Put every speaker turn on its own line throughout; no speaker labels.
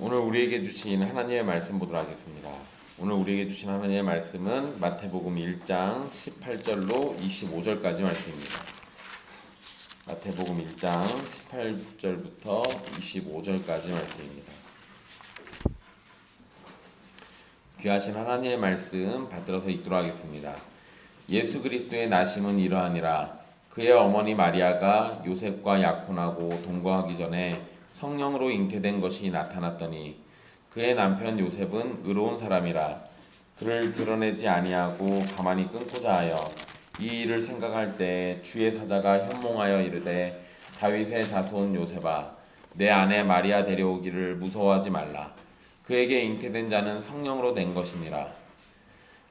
오늘 우리에게 주신 하나님의 말씀 보도록 하겠습니다. 오늘 우리에게 주신 하나님의 말씀은 마태복음 1장 18절로 25절까지 말씀입니다. 마태복음 1장 18절부터 25절까지 말씀입니다. 귀하신 하나님의 말씀 받들어서 읽도록 하겠습니다. 예수 그리스도의 나심은 이러하니라. 그의 어머니 마리아가 요셉과 약혼하고 동거하기 전에 성령으로 잉태된 것이 나타났더니 그의 남편 요셉은 의로운 사람이라 그를 드러내지 아니하고 가만히 끊고자 하여 이 일을 생각할 때 주의 사자가 현몽하여 이르되 다윗의 자손 요셉아 내 아내 마리아 데려오기를 무서워하지 말라. 그에게 잉태된 자는 성령으로 된 것이니라.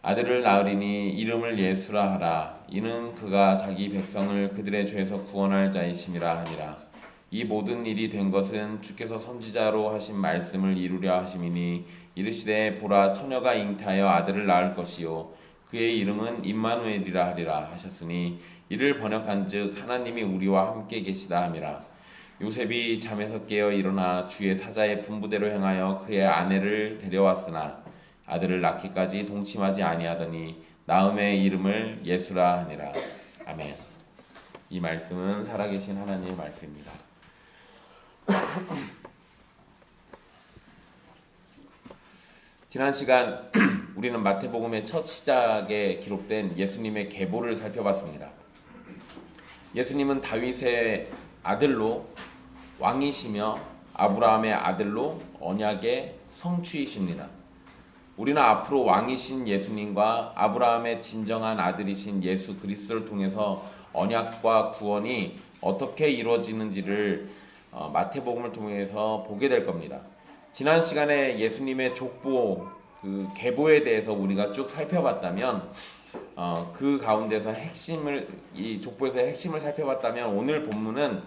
아들을 낳으리니 이름을 예수라 하라. 이는 그가 자기 백성을 그들의 죄에서 구원할 자이심이라 하니라. 이 모든 일이 된 것은 주께서 선지자로 하신 말씀을 이루려 하심이니 이르시되 보라 처녀가 잉태하여 아들을 낳을 것이요 그의 이름은 임마누엘이라 하리라 하셨으니 이를 번역한즉 하나님이 우리와 함께 계시다 함이라. 요셉이 잠에서 깨어 일어나 주의 사자의 분부대로 행하여 그의 아내를 데려왔으나 아들을 낳기까지 동침하지 아니하더니 낳음에 이름을 예수라 하니라. 아멘. 이 말씀은 살아계신 하나님의 말씀입니다. 지난 시간 우리는 마태복음의 첫 시작에 기록된 예수님의 계보를 살펴봤습니다. 예수님은 다윗의 아들로 왕이시며 아브라함의 아들로 언약의 성취이십니다. 우리는 앞으로 왕이신 예수님과 아브라함의 진정한 아들이신 예수 그리스도를 통해서 언약과 구원이 어떻게 이루어지는지를 마태복음을 통해서 보게 될 겁니다. 지난 시간에 예수님의 족보 그 계보에 대해서 우리가 쭉 살펴봤다면 그 가운데서 이 족보에서의 핵심을 살펴봤다면 오늘 본문은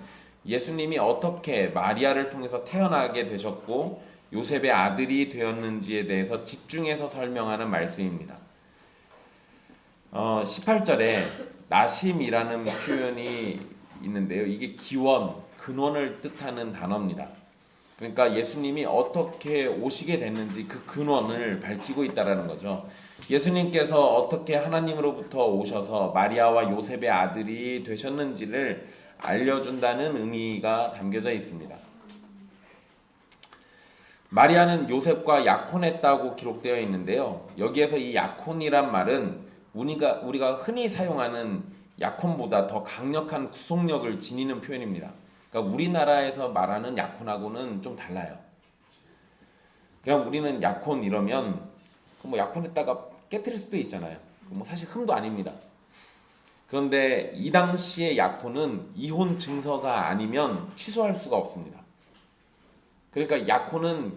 예수님이 어떻게 마리아를 통해서 태어나게 되셨고 요셉의 아들이 되었는지에 대해서 집중해서 설명하는 말씀입니다. 18절에 나심이라는 표현이 있는데요. 이게 기원, 근원을 뜻하는 단어입니다. 그러니까 예수님이 어떻게 오시게 됐는지 그 근원을 밝히고 있다라는 거죠. 예수님께서 어떻게 하나님으로부터 오셔서 마리아와 요셉의 아들이 되셨는지를 알려준다는 의미가 담겨져 있습니다. 마리아는 요셉과 약혼했다고 기록되어 있는데요. 여기에서 이 약혼이란 말은 우리가 흔히 사용하는 약혼보다 더 강력한 구속력을 지니는 표현입니다. 그러니까 우리나라에서 말하는 약혼하고는 좀 달라요. 그냥 우리는 약혼 이러면 뭐 약혼했다가 깨트릴 수도 있잖아요. 뭐 사실 흠도 아닙니다. 그런데 이 당시의 약혼은 이혼 증서가 아니면 취소할 수가 없습니다. 그러니까 약혼은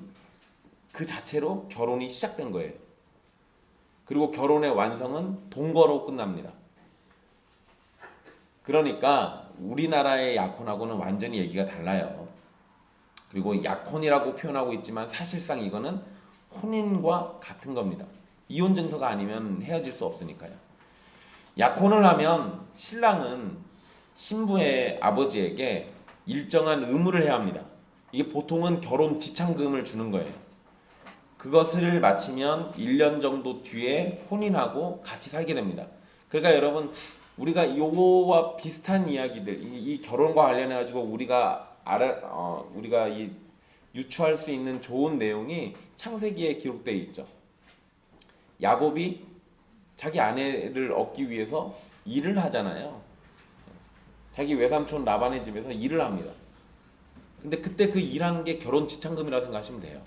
그 자체로 결혼이 시작된 거예요. 그리고 결혼의 완성은 동거로 끝납니다. 그러니까 우리나라의 약혼하고는 완전히 얘기가 달라요. 그리고 약혼이라고 표현하고 있지만 사실상 이거는 혼인과 같은 겁니다. 이혼 증서가 아니면 헤어질 수 없으니까요. 약혼을 하면 신랑은 신부의 아버지에게 일정한 의무를 해야 합니다. 이게 보통은 결혼 지참금을 주는 거예요. 그것을 마치면 1년 정도 뒤에 혼인하고 같이 살게 됩니다. 그러니까 여러분 우리가 요거와 비슷한 이야기들, 이 결혼과 관련해 가지고 우리가 이 유추할 수 있는 좋은 내용이 창세기에 기록되어 있죠. 야곱이 자기 아내를 얻기 위해서 일을 하잖아요. 자기 외삼촌 라반의 집에서 일을 합니다. 근데 그때 그 일한 게 결혼 지참금이라고 생각하시면 돼요.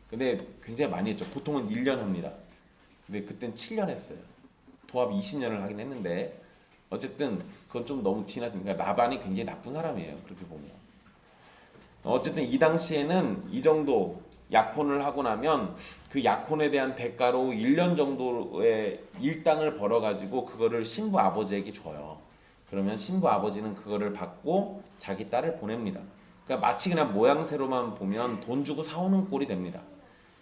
근데 굉장히 많이 했죠. 보통은 1년 합니다. 근데 그땐 7년 했어요. 도합 20년을 하긴 했는데 어쨌든 그건 좀 너무 지나니까 라반이 굉장히 나쁜 사람이에요. 그렇게 보면. 어쨌든 이 당시에는 이 정도 약혼을 하고 나면 그 약혼에 대한 대가로 1년 정도의 일당을 벌어가지고 그거를 신부 아버지에게 줘요. 그러면 신부 아버지는 그거를 받고 자기 딸을 보냅니다. 그러니까 마치 그냥 모양새로만 보면 돈 주고 사오는 꼴이 됩니다.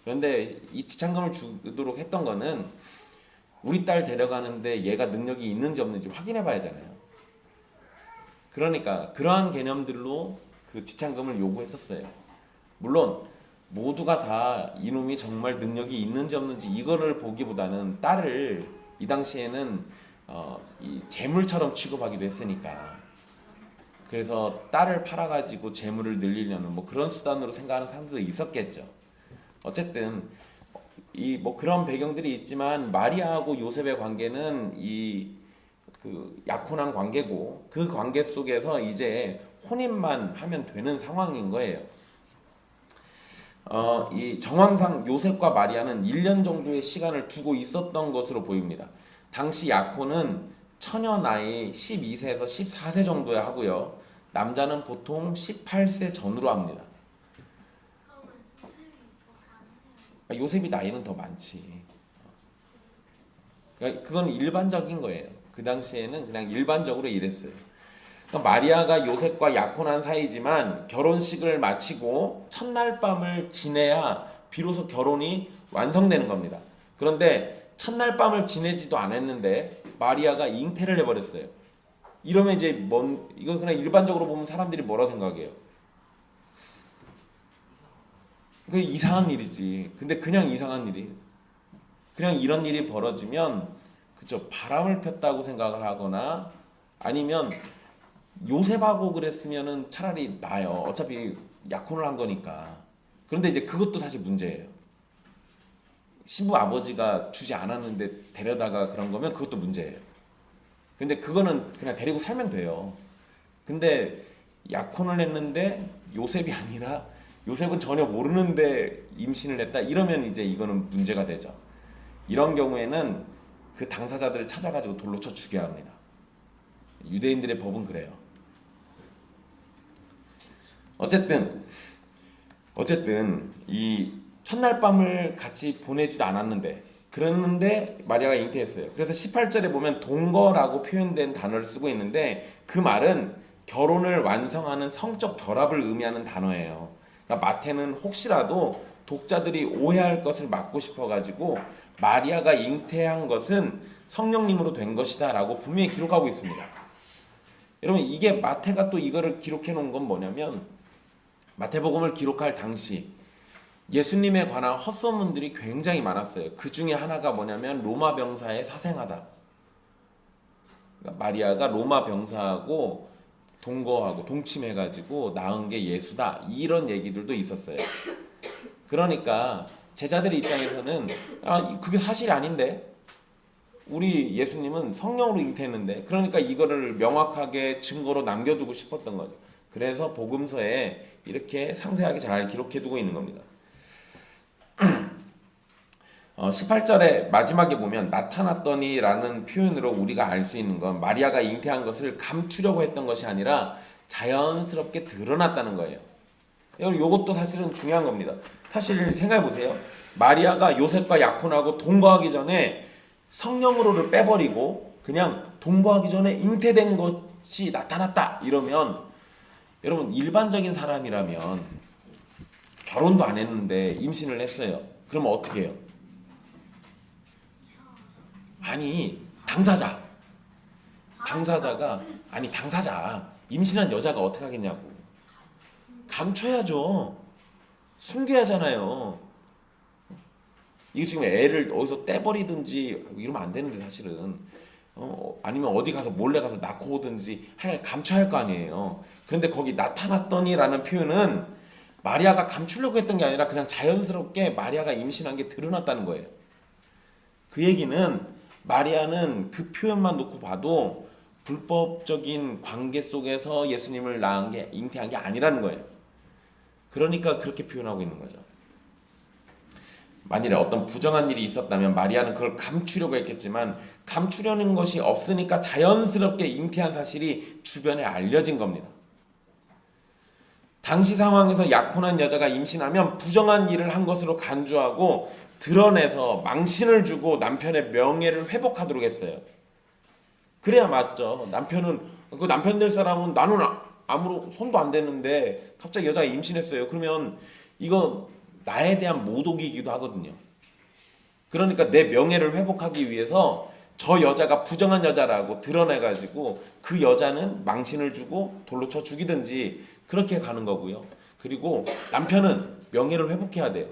그런데 이 지참금을 주도록 했던 거는 우리 딸 데려가는데 얘가 능력이 있는지 없는지 확인해 봐야 하잖아요. 그러니까 그러한 개념들로 그 지참금을 요구했었어요. 물론 모두가 다 이놈이 정말 능력이 있는지 없는지 이거를 보기보다는 딸을 이 당시에는 이 재물처럼 취급하기도 했으니까, 그래서 딸을 팔아가지고 재물을 늘리려는 뭐 그런 수단으로 생각하는 사람들도 있었겠죠. 어쨌든 이 뭐 그런 배경들이 있지만 마리아하고 요셉의 관계는 이 그 약혼한 관계고, 그 관계 속에서 이제 혼인만 하면 되는 상황인 거예요. 이 정황상 요셉과 마리아는 1년 정도의 시간을 두고 있었던 것으로 보입니다. 당시 약혼은 처녀 나이 12세에서 14세 정도에 하고요. 남자는 보통 18세 전후로 합니다. 요셉이 나이는 더 많지. 그러니까 그건 일반적인 거예요. 그 당시에는 그냥 일반적으로 이랬어요. 그러니까 마리아가 요셉과 약혼한 사이지만 결혼식을 마치고 첫날 밤을 지내야 비로소 결혼이 완성되는 겁니다. 그런데 첫날 밤을 지내지도 않았는데 마리아가 잉태를 해버렸어요. 이러면 이제 이거 그냥 일반적으로 보면 사람들이 뭐라 생각해요? 그 이상한 일이지. 근데 그냥 이상한 일이, 그냥 이런 일이 벌어지면 그죠, 바람을 폈다고 생각을 하거나, 아니면 요셉하고 그랬으면은 차라리 나아요. 어차피 약혼을 한 거니까. 그런데 이제 그것도 사실 문제예요. 신부 아버지가 주지 않았는데 데려다가 그런 거면 그것도 문제예요. 근데 그거는 그냥 데리고 살면 돼요. 근데 약혼을 했는데 요셉이 아니라, 요셉은 전혀 모르는데 임신을 했다, 이러면 이제 이거는 문제가 되죠. 이런 경우에는 그 당사자들을 찾아가지고 돌로 쳐 죽여야 합니다. 유대인들의 법은 그래요. 어쨌든 이 첫날 밤을 같이 보내지도 않았는데, 그랬는데 마리아가 잉태했어요. 그래서 18절에 보면 동거라고 표현된 단어를 쓰고 있는데, 그 말은 결혼을 완성하는 성적 결합을 의미하는 단어예요. 그러니까 마태는 혹시라도 독자들이 오해할 것을 막고 싶어가지고 마리아가 잉태한 것은 성령님으로 된 것이다 라고 분명히 기록하고 있습니다. 여러분, 이게 마태가 또 이거를 기록해 놓은 건 뭐냐면, 마태복음을 기록할 당시 예수님에 관한 헛소문들이 굉장히 많았어요. 그 중에 하나가 뭐냐면 로마 병사에 사생하다. 그러니까 마리아가 로마 병사하고 동거하고 동침해가지고 낳은 게 예수다, 이런 얘기들도 있었어요. 그러니까 제자들의 입장에서는 그게 사실이 아닌데, 우리 예수님은 성령으로 잉태했는데, 그러니까 이거를 명확하게 증거로 남겨두고 싶었던 거죠. 그래서 복음서에 이렇게 상세하게 잘 기록해두고 있는 겁니다. 18절에 마지막에 보면 나타났더니 라는 표현으로 우리가 알 수 있는 건, 마리아가 잉태한 것을 감추려고 했던 것이 아니라 자연스럽게 드러났다는 거예요. 이것도 사실은 중요한 겁니다. 사실 생각해 보세요. 마리아가 요셉과 약혼하고 동거하기 전에 성령으로를 빼버리고 그냥 동거하기 전에 잉태된 것이 나타났다 이러면, 여러분 일반적인 사람이라면 결혼도 안 했는데 임신을 했어요. 그러면 어떻게 해요? 아니 당사자 임신한 여자가 어떻게 하겠냐고. 감춰야죠. 숨겨야 하잖아요. 이거 지금 애를 어디서 떼버리든지 이러면 안 되는데, 사실은 아니면 어디 가서 몰래 가서 낳고 오든지 하여간 감춰야 할 거 아니에요. 그런데 거기 나타났더니라는 표현은 마리아가 감추려고 했던 게 아니라 그냥 자연스럽게 마리아가 임신한 게 드러났다는 거예요. 그 얘기는 마리아는 그 표현만 놓고 봐도 불법적인 관계 속에서 예수님을 낳은 게, 잉태한 게 아니라는 거예요. 그러니까 그렇게 표현하고 있는 거죠. 만일에 어떤 부정한 일이 있었다면 마리아는 그걸 감추려고 했겠지만, 감추려는 것이 없으니까 자연스럽게 잉태한 사실이 주변에 알려진 겁니다. 당시 상황에서 약혼한 여자가 임신하면 부정한 일을 한 것으로 간주하고 드러내서 망신을 주고 남편의 명예를 회복하도록 했어요. 그래야 맞죠. 그 남편 될 사람은 나는 아무런 손도 안 대는데 갑자기 여자가 임신했어요. 그러면 이거 나에 대한 모독이기도 하거든요. 그러니까 내 명예를 회복하기 위해서 저 여자가 부정한 여자라고 드러내가지고 그 여자는 망신을 주고 돌로 쳐 죽이든지 그렇게 가는 거고요. 그리고 남편은 명예를 회복해야 돼요.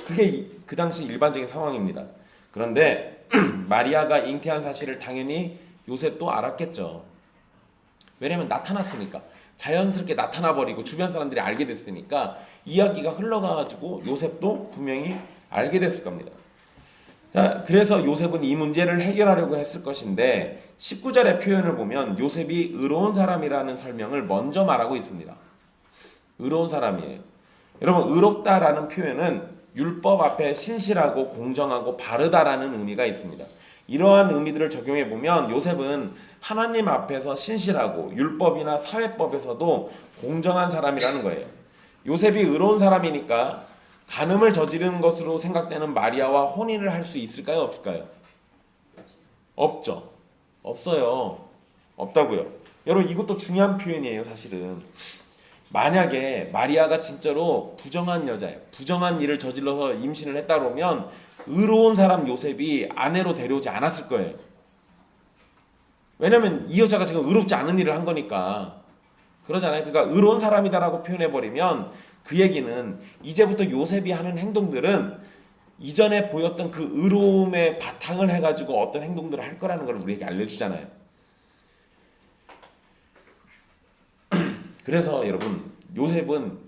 그게 그 당시 일반적인 상황입니다. 그런데 마리아가 잉태한 사실을 당연히 요셉도 알았겠죠. 왜냐면 나타났으니까. 자연스럽게 나타나 버리고 주변 사람들이 알게 됐으니까 이야기가 흘러가가지고 요셉도 분명히 알게 됐을 겁니다. 자, 그래서 요셉은 이 문제를 해결하려고 했을 것인데 19절의 표현을 보면 요셉이 의로운 사람이라는 설명을 먼저 말하고 있습니다. 의로운 사람이에요. 여러분, 의롭다라는 표현은 율법 앞에 신실하고 공정하고 바르다라는 의미가 있습니다. 이러한 의미들을 적용해 보면 요셉은 하나님 앞에서 신실하고 율법이나 사회법에서도 공정한 사람이라는 거예요. 요셉이 의로운 사람이니까 간음을 저지른 것으로 생각되는 마리아와 혼인을 할 수 있을까요? 없을까요? 없죠. 없어요. 없다고요. 여러분, 이것도 중요한 표현이에요. 사실은 만약에 마리아가 진짜로 부정한 여자예요. 부정한 일을 저질러서 임신을 했다 그러면 의로운 사람 요셉이 아내로 데려오지 않았을 거예요. 왜냐면 이 여자가 지금 의롭지 않은 일을 한 거니까. 그러잖아요. 그러니까 의로운 사람이다라고 표현해버리면 그 얘기는 이제부터 요셉이 하는 행동들은 이전에 보였던 그 의로움의 바탕을 해가지고 어떤 행동들을 할 거라는 걸 우리에게 알려주잖아요. 그래서 여러분, 요셉은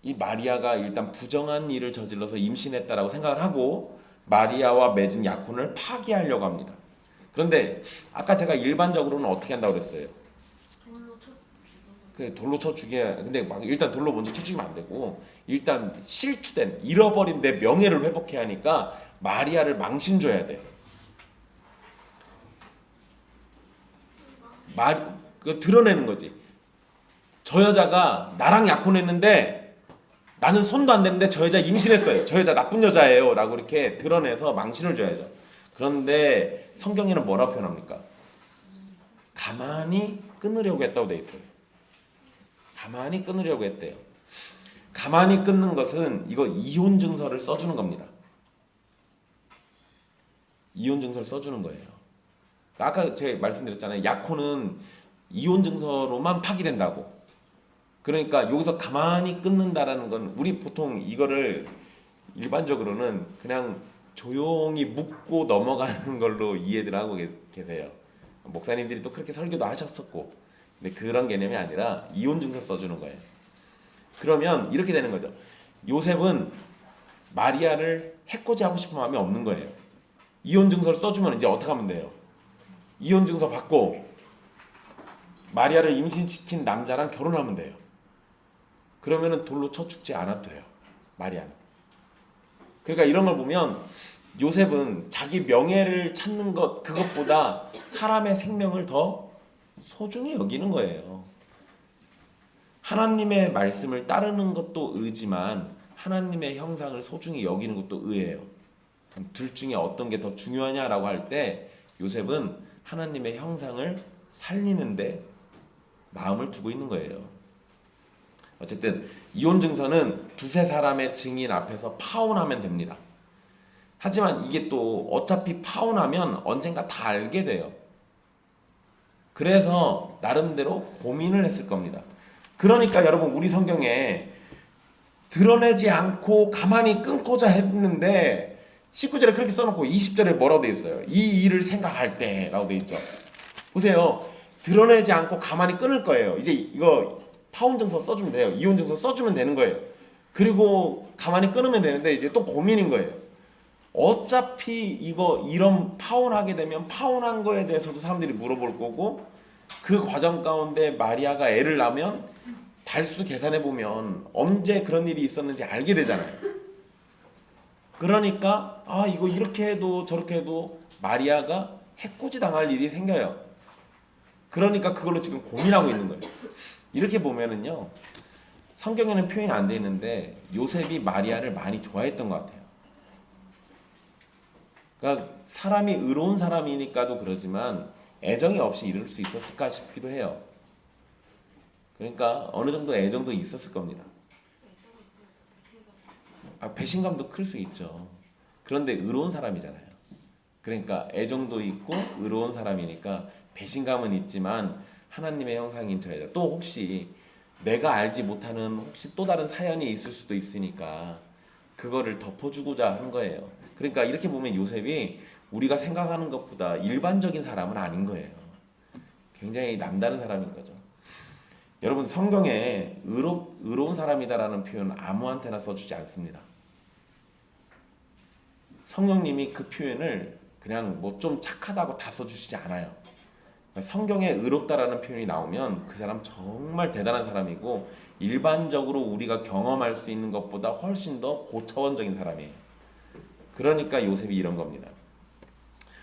이 마리아가 일단 부정한 일을 저질러서 임신했다라고 생각을 하고 마리아와 맺은 약혼을 파기하려고 합니다. 그런데 아까 제가 일반적으로는 어떻게 한다고 그랬어요? 돌로 쳐 죽여야. 근데 막 일단 돌로 먼저 쳐 죽이면 안 되고 일단 실추된 잃어버린 내 명예를 회복해야 하니까 마리아를 망신줘야 돼. 드러내는 거지. 저 여자가 나랑 약혼했는데 나는 손도 안 대는데 저 여자 임신했어요. 저 여자 나쁜 여자예요. 라고 이렇게 드러내서 망신을 줘야죠. 그런데 성경에는 뭐라고 표현합니까? 가만히 끊으려고 했다고 돼 있어요. 가만히 끊으려고 했대요. 가만히 끊는 것은 이거 이혼 증서를 써주는 겁니다. 이혼 증서를 써주는 거예요. 아까 제가 말씀드렸잖아요. 약혼은 이혼 증서로만 파기된다고. 그러니까 여기서 가만히 끊는다라는 건 우리 보통 이거를 일반적으로는 그냥 조용히 묻고 넘어가는 걸로 이해들 하고 계세요. 목사님들이 또 그렇게 설교도 하셨었고, 근데 그런 개념이 아니라 이혼 증서 써주는 거예요. 그러면 이렇게 되는 거죠. 요셉은 마리아를 해코지하고 싶은 마음이 없는 거예요. 이혼 증서를 써주면 이제 어떻게 하면 돼요? 이혼 증서 받고 마리아를 임신시킨 남자랑 결혼하면 돼요. 그러면은 돌로 쳐 죽지 않아도 돼요. 마리아는. 그러니까 이런 걸 보면 요셉은 자기 명예를 찾는 것 그것보다 사람의 생명을 더 소중히 여기는 거예요. 하나님의 말씀을 따르는 것도 의지만 하나님의 형상을 소중히 여기는 것도 의예요. 둘 중에 어떤 게 더 중요하냐라고 할 때 요셉은 하나님의 형상을 살리는데 마음을 두고 있는 거예요. 어쨌든 이혼 증서는 두세 사람의 증인 앞에서 파혼하면 됩니다. 하지만 이게 또 어차피 파혼하면 언젠가 다 알게 돼요. 그래서 나름대로 고민을 했을 겁니다. 그러니까 여러분, 우리 성경에 드러내지 않고 가만히 끊고자 했는데 19절에 그렇게 써놓고 20절에 뭐라고 돼 있어요? 이 일을 생각할 때 라고 돼 있죠. 보세요. 드러내지 않고 가만히 끊을 거예요. 이제 이거 파혼 증서 써주면 돼요. 이혼 증서 써주면 되는 거예요. 그리고 가만히 끊으면 되는데 이제 또 고민인 거예요. 어차피 이런 파혼하게 되면 파혼한 거에 대해서도 사람들이 물어볼 거고, 그 과정 가운데 마리아가 애를 낳으면 달수 계산해 보면 언제 그런 일이 있었는지 알게 되잖아요. 그러니까 이거 이렇게 해도 저렇게 해도 마리아가 해코지 당할 일이 생겨요. 그러니까 그걸로 지금 고민하고 있는 거예요. 이렇게 보면은요, 성경에는 표현이 안 돼 있는데 요셉이 마리아를 많이 좋아했던 것 같아요. 그러니까 사람이 의로운 사람이니까도 그러지만 애정이 없이 이룰 수 있었을까 싶기도 해요. 그러니까 어느 정도 애정도 있었을 겁니다. 배신감도 클 수 있죠. 그런데 의로운 사람이잖아요. 그러니까 애정도 있고 의로운 사람이니까 배신감은 있지만 하나님의 형상인 저 여자, 또 혹시 내가 알지 못하는 혹시 또 다른 사연이 있을 수도 있으니까 그거를 덮어주고자 한 거예요. 그러니까 이렇게 보면 요셉이 우리가 생각하는 것보다 일반적인 사람은 아닌 거예요. 굉장히 남다른 사람인 거죠. 여러분, 성경에 의로운 사람이다라는 표현 아무한테나 써주지 않습니다. 성령님이 그 표현을 그냥 뭐 좀 착하다고 다 써주시지 않아요. 성경에 의롭다라는 표현이 나오면 그 사람 정말 대단한 사람이고 일반적으로 우리가 경험할 수 있는 것보다 훨씬 더 고차원적인 사람이에요. 그러니까 요셉이 이런 겁니다.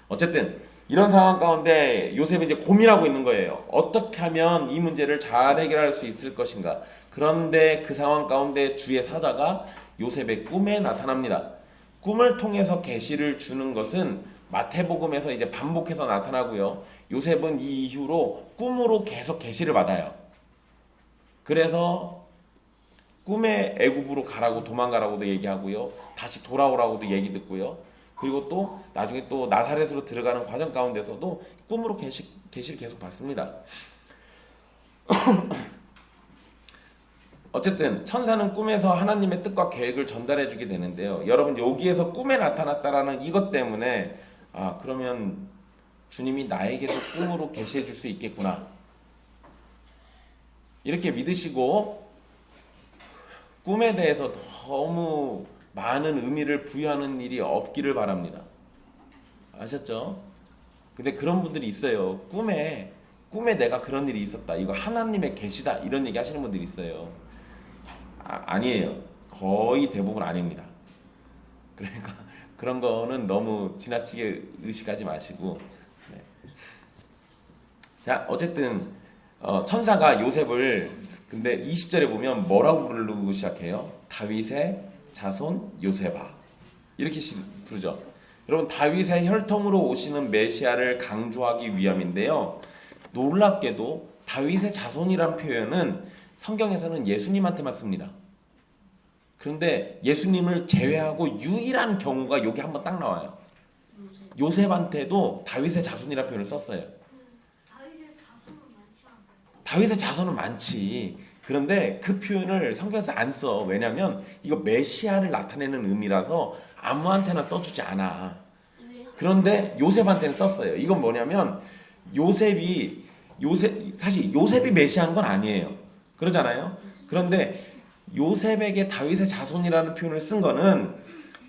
어쨌든 이런 상황 가운데 요셉이 이제 고민하고 있는 거예요. 어떻게 하면 이 문제를 잘 해결할 수 있을 것인가. 그런데 그 상황 가운데 주의 사자가 요셉의 꿈에 나타납니다. 꿈을 통해서 계시를 주는 것은 마태복음에서 이제 반복해서 나타나고요. 요셉은 이 이후로 꿈으로 계속 계시를 받아요. 그래서 꿈에 애굽으로 가라고 도망가라고도 얘기하고요. 다시 돌아오라고도 얘기 듣고요. 그리고 또 나중에 또 나사렛으로 들어가는 과정 가운데서도 꿈으로 계시를 계속 받습니다. 어쨌든 천사는 꿈에서 하나님의 뜻과 계획을 전달해 주게 되는데요. 여러분, 여기에서 꿈에 나타났다라는 이것 때문에 그러면 주님이 나에게도 꿈으로 계시해 줄 수 있겠구나, 이렇게 믿으시고 꿈에 대해서 너무 많은 의미를 부여하는 일이 없기를 바랍니다. 아셨죠? 근데 그런 분들이 있어요. 꿈에 내가 그런 일이 있었다, 이거 하나님의 계시다, 이런 얘기 하시는 분들이 있어요. 아니에요. 거의 대부분 아닙니다. 그러니까 그런 거는 너무 지나치게 의식하지 마시고. 네. 자, 어쨌든 천사가 요셉을, 근데 20절에 보면 뭐라고 부르고 시작해요? 다윗의 자손 요셉아, 이렇게 부르죠. 여러분, 다윗의 혈통으로 오시는 메시아를 강조하기 위함인데요. 놀랍게도 다윗의 자손이란 표현은 성경에서는 예수님한테만 씁니다. 그런데 예수님을 제외하고 유일한 경우가 여기 한번 딱 나와요. 요셉한테도 다윗의 자손이라는 표현을 썼어요. 다윗의 자손은 많지. 그런데 그 표현을 성경에서 안 써. 왜냐하면 이거 메시아를 나타내는 의미라서 아무한테나 써주지 않아. 그런데 요셉한테는 썼어요. 이건 뭐냐면 사실 요셉이 메시아인 건 아니에요. 그러잖아요. 그런데 요셉에게 다윗의 자손이라는 표현을 쓴 거는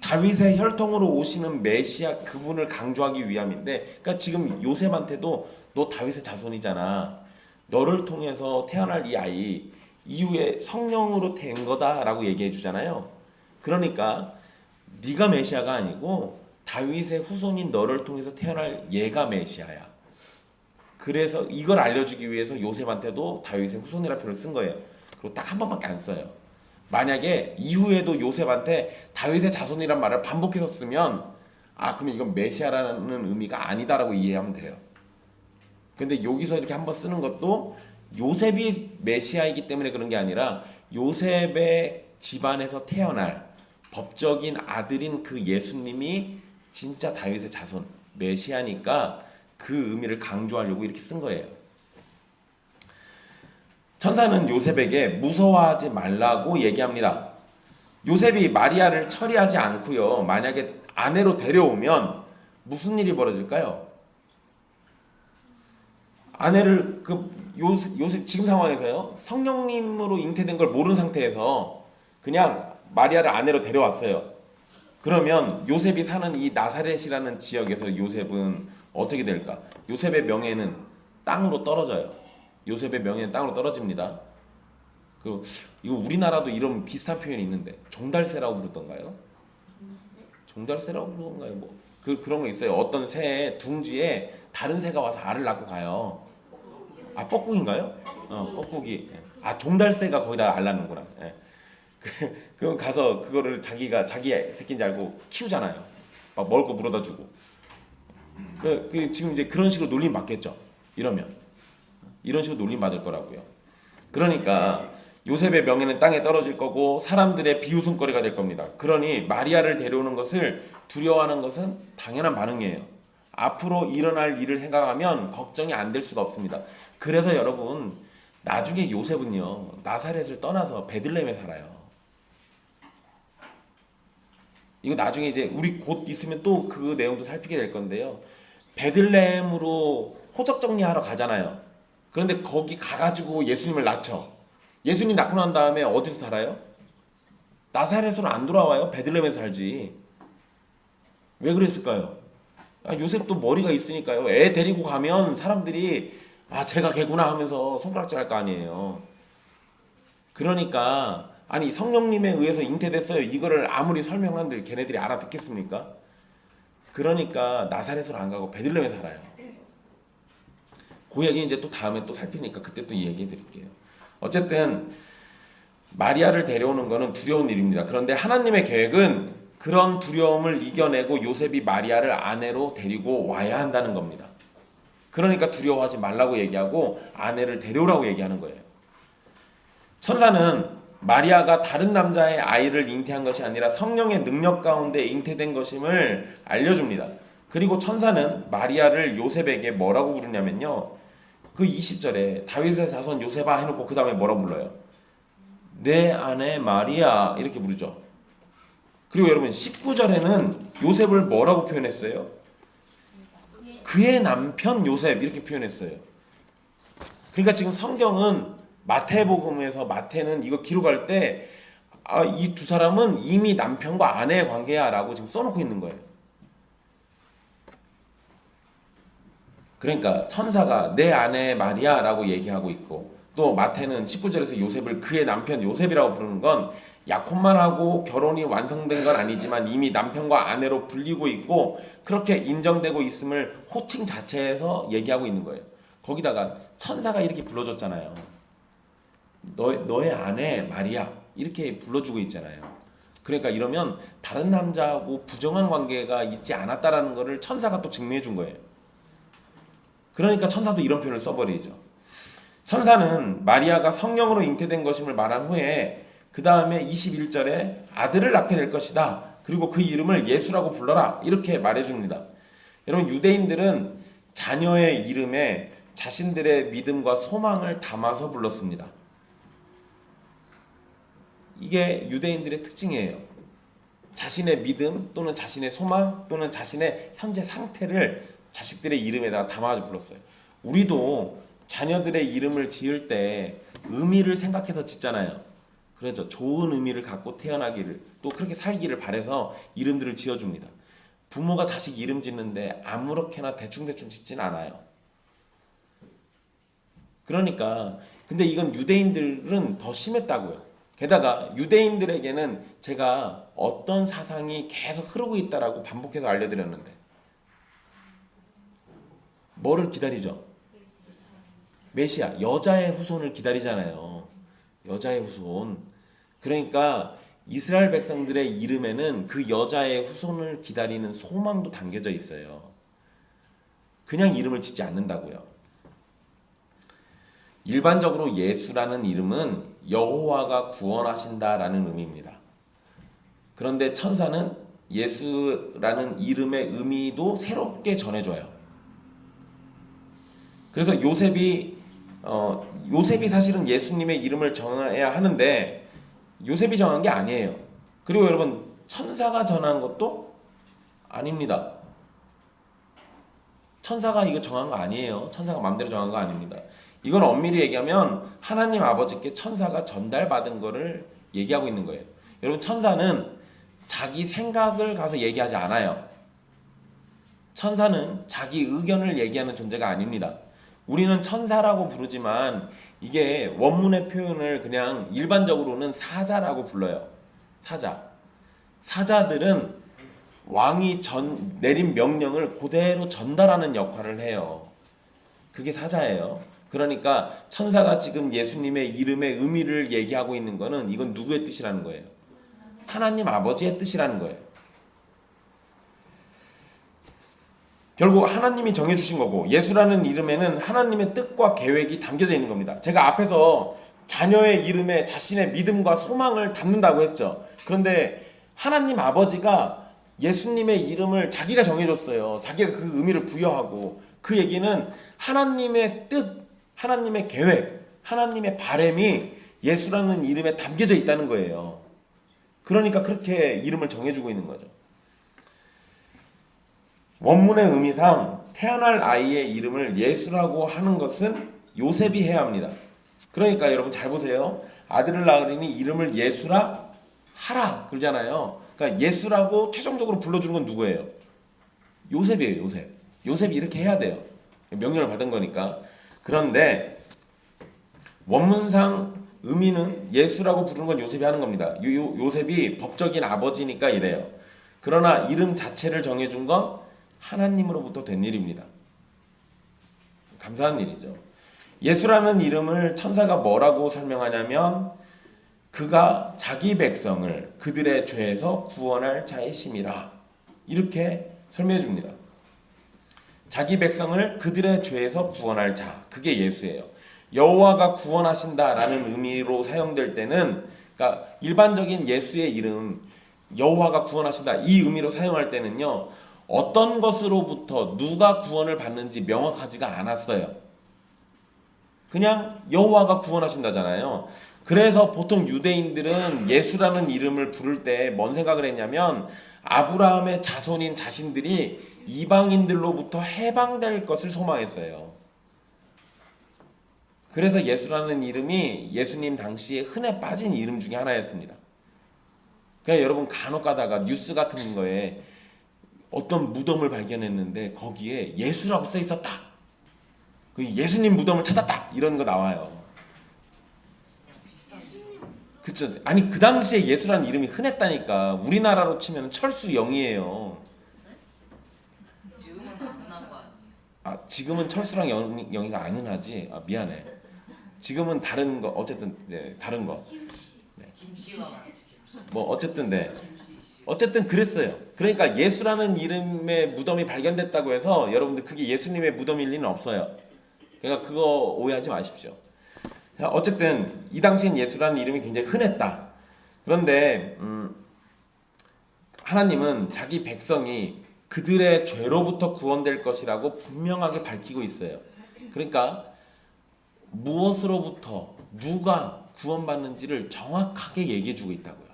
다윗의 혈통으로 오시는 메시아 그분을 강조하기 위함인데, 그러니까 지금 요셉한테도 너 다윗의 자손이잖아, 너를 통해서 태어날 이 아이 이후에 성령으로 된 거다라고 얘기해 주잖아요. 그러니까 네가 메시아가 아니고 다윗의 후손인 너를 통해서 태어날 얘가 메시아야. 그래서 이걸 알려주기 위해서 요셉한테도 다윗의 후손이라는 표현을 쓴 거예요. 그리고 딱 한 번밖에 안 써요. 만약에 이후에도 요셉한테 다윗의 자손이란 말을 반복해서 쓰면 그러면 이건 메시아라는 의미가 아니다라고 이해하면 돼요. 근데 여기서 이렇게 한번 쓰는 것도 요셉이 메시아이기 때문에 그런 게 아니라 요셉의 집안에서 태어날 법적인 아들인 그 예수님이 진짜 다윗의 자손 메시아니까 그 의미를 강조하려고 이렇게 쓴 거예요. 천사는 요셉에게 무서워하지 말라고 얘기합니다. 요셉이 마리아를 처리하지 않고요, 만약에 아내로 데려오면 무슨 일이 벌어질까요? 아내를 요셉 지금 상황에서요, 성령님으로 잉태된 걸 모르는 상태에서 그냥 마리아를 아내로 데려왔어요. 그러면 요셉이 사는 이 나사렛이라는 지역에서 요셉은 어떻게 될까? 요셉의 명예는 땅으로 떨어져요. 요셉의 명예는 땅으로 떨어집니다. 이거 우리나라도 이런 비슷한 표현이 있는데 종달새라고 부르던가요? 종달새라고 부르던가요? 뭐 그런 거 있어요. 어떤 새의 둥지에 다른 새가 와서 알을 낳고 가요. 뻐꾸기인가요? 뻐꾸기. 종달새가 거기다 알 낳는구나. 예. 그럼 가서 그거를 자기가 자기 새끼인 줄 알고 키우잖아요. 막 먹을 거 물어다 주고. 지금 이제 그런 식으로 놀림 받겠죠. 이런 식으로 놀림 받을 거라고요. 그러니까 요셉의 명예는 땅에 떨어질 거고 사람들의 비웃음거리가 될 겁니다. 그러니 마리아를 데려오는 것을 두려워하는 것은 당연한 반응이에요. 앞으로 일어날 일을 생각하면 걱정이 안 될 수가 없습니다. 그래서 여러분, 나중에 요셉은요 나사렛을 떠나서 베들레헴에 살아요. 이거 나중에 이제 우리 곧 있으면 또 그 내용도 살피게 될 건데요. 베들레헴으로 호적 정리하러 가잖아요. 그런데 거기 가가지고 예수님을 낳죠. 예수님 낳고 난 다음에 어디서 살아요? 나사렛으로 안 돌아와요. 베들레헴에서 살지. 왜 그랬을까요? 요셉도 머리가 있으니까요. 애 데리고 가면 사람들이 제가 걔구나 하면서 손가락질 할 거 아니에요. 그러니까 아니 성령님에 의해서 잉태됐어요. 이거를 아무리 설명한들 걔네들이 알아듣겠습니까? 그러니까 나사렛으로 안 가고 베들레헴에 살아요. 그 얘기 이제 또 다음에 또 살피니까 그때 또 얘기해 드릴게요. 어쨌든 마리아를 데려오는 것은 두려운 일입니다. 그런데 하나님의 계획은 그런 두려움을 이겨내고 요셉이 마리아를 아내로 데리고 와야 한다는 겁니다. 그러니까 두려워하지 말라고 얘기하고 아내를 데려오라고 얘기하는 거예요. 천사는 마리아가 다른 남자의 아이를 잉태한 것이 아니라 성령의 능력 가운데 잉태된 것임을 알려줍니다. 그리고 천사는 마리아를 요셉에게 뭐라고 부르냐면요. 그 20절에 다윗의 자손 요셉아 해놓고 그 다음에 뭐라고 불러요? 내 아내 마리아 이렇게 부르죠. 그리고 여러분 19절에는 요셉을 뭐라고 표현했어요? 그의 남편 요셉 이렇게 표현했어요. 그러니까 지금 성경은 마태복음에서 마태는 이거 기록할 때 이 두 사람은 이미 남편과 아내의 관계야 라고 지금 써놓고 있는 거예요. 그러니까 천사가 내 아내 마리아 라고 얘기하고 있고 또 마태는 19절에서 요셉을 그의 남편 요셉이라고 부르는 건 약혼만 하고 결혼이 완성된 건 아니지만 이미 남편과 아내로 불리고 있고 그렇게 인정되고 있음을 호칭 자체에서 얘기하고 있는 거예요. 거기다가 천사가 이렇게 불러줬잖아요. 너의 아내 마리아 이렇게 불러주고 있잖아요. 그러니까 이러면 다른 남자하고 부정한 관계가 있지 않았다라는 것을 천사가 또 증명해 준 거예요. 그러니까 천사도 이런 표현을 써버리죠. 천사는 마리아가 성령으로 잉태된 것임을 말한 후에 그 다음에 21절에 아들을 낳게 될 것이다. 그리고 그 이름을 예수라고 불러라. 이렇게 말해줍니다. 여러분 유대인들은 자녀의 이름에 자신들의 믿음과 소망을 담아서 불렀습니다. 이게 유대인들의 특징이에요. 자신의 믿음 또는 자신의 소망 또는 자신의 현재 상태를 자식들의 이름에다가 담아서 불렀어요. 우리도 자녀들의 이름을 지을 때 의미를 생각해서 짓잖아요. 그렇죠. 좋은 의미를 갖고 태어나기를 또 그렇게 살기를 바라서 이름들을 지어줍니다. 부모가 자식 이름 짓는데 아무렇게나 대충대충 짓진 않아요. 그러니까 근데 이건 유대인들은 더 심했다고요. 게다가 유대인들에게는 제가 어떤 사상이 계속 흐르고 있다라고 반복해서 알려드렸는데 뭐를 기다리죠? 메시아, 여자의 후손을 기다리잖아요. 여자의 후손. 그러니까 이스라엘 백성들의 이름에는 그 여자의 후손을 기다리는 소망도 담겨져 있어요. 그냥 이름을 짓지 않는다고요. 일반적으로 예수라는 이름은 여호와가 구원하신다라는 의미입니다. 그런데 천사는 예수라는 이름의 의미도 새롭게 전해줘요. 그래서 요셉이 사실은 예수님의 이름을 정해야 하는데 요셉이 정한 게 아니에요. 그리고 여러분 천사가 전한 것도 아닙니다. 천사가 이거 정한 거 아니에요. 천사가 마음대로 정한 거 아닙니다. 이건 엄밀히 얘기하면 하나님 아버지께 천사가 전달받은 거를 얘기하고 있는 거예요. 여러분 천사는 자기 생각을 가서 얘기하지 않아요. 천사는 자기 의견을 얘기하는 존재가 아닙니다. 우리는 천사라고 부르지만 이게 원문의 표현을 그냥 일반적으로는 사자라고 불러요. 사자들은 왕이 내린 명령을 그대로 전달하는 역할을 해요. 그게 사자예요. 그러니까 천사가 지금 예수님의 이름의 의미를 얘기하고 있는 거는 이건 누구의 뜻이라는 거예요? 하나님 아버지의 뜻이라는 거예요. 결국 하나님이 정해주신 거고 예수라는 이름에는 하나님의 뜻과 계획이 담겨져 있는 겁니다. 제가 앞에서 자녀의 이름에 자신의 믿음과 소망을 담는다고 했죠. 그런데 하나님 아버지가 예수님의 이름을 자기가 정해줬어요. 자기가 그 의미를 부여하고 그 얘기는 하나님의 뜻, 하나님의 계획, 하나님의 바램이 예수라는 이름에 담겨져 있다는 거예요. 그러니까 그렇게 이름을 정해주고 있는 거죠. 원문의 의미상 태어날 아이의 이름을 예수라고 하는 것은 요셉이 해야 합니다. 그러니까 여러분 잘 보세요. 아들을 낳으리니 이름을 예수라 하라 그러잖아요. 그러니까 예수라고 최종적으로 불러주는 건 누구예요? 요셉이에요. 요셉. 요셉이 이렇게 해야 돼요. 명령을 받은 거니까. 그런데 원문상 의미는 예수라고 부르는 건 요셉이 하는 겁니다. 요셉이 법적인 아버지니까 이래요. 그러나 이름 자체를 정해준 건 하나님으로부터 된 일입니다. 감사한 일이죠. 예수라는 이름을 천사가 뭐라고 설명하냐면 그가 자기 백성을 그들의 죄에서 구원할 자의 심이라 이렇게 설명해 줍니다. 자기 백성을 그들의 죄에서 구원할 자, 그게 예수예요. 여호와가 구원하신다라는 의미로 사용될 때는, 그러니까 일반적인 예수의 이름 여호와가 구원하신다 이 의미로 사용할 때는요, 어떤 것으로부터 누가 구원을 받는지 명확하지가 않았어요. 그냥 여호와가 구원하신다잖아요. 그래서 보통 유대인들은 예수라는 이름을 부를 때 뭔 생각을 했냐면 아브라함의 자손인 자신들이 이방인들로부터 해방될 것을 소망했어요. 그래서 예수라는 이름이 예수님 당시에 흔해 빠진 이름 중에 하나였습니다. 그러니까 여러분 간혹 가다가 뉴스 같은 거에 어떤 무덤을 발견했는데 거기에 예수라고 써 있었다. 그 예수님 무덤을 찾았다. 이런 거 나와요. 그쵸? 아니 그 당시에 예수라는 이름이 흔했다니까. 우리나라로 치면 철수영이에요.
지금은 안 흔한 거 아니에요?
아 지금은 철수랑 영이가 안 흔하지. 아 미안해. 지금은 다른 거 어쨌든 네, 다른 거. 네.
김씨가 많죠.
뭐 어쨌든 네. 어쨌든 그랬어요. 그러니까 예수라는 이름의 무덤이 발견됐다고 해서 여러분들 그게 예수님의 무덤일 리는 없어요. 그러니까 그거 오해하지 마십시오. 어쨌든 이 당시엔 예수라는 이름이 굉장히 흔했다. 그런데 하나님은 자기 백성이 그들의 죄로부터 구원될 것이라고 분명하게 밝히고 있어요. 그러니까 무엇으로부터 누가 구원받는지를 정확하게 얘기해주고 있다고요.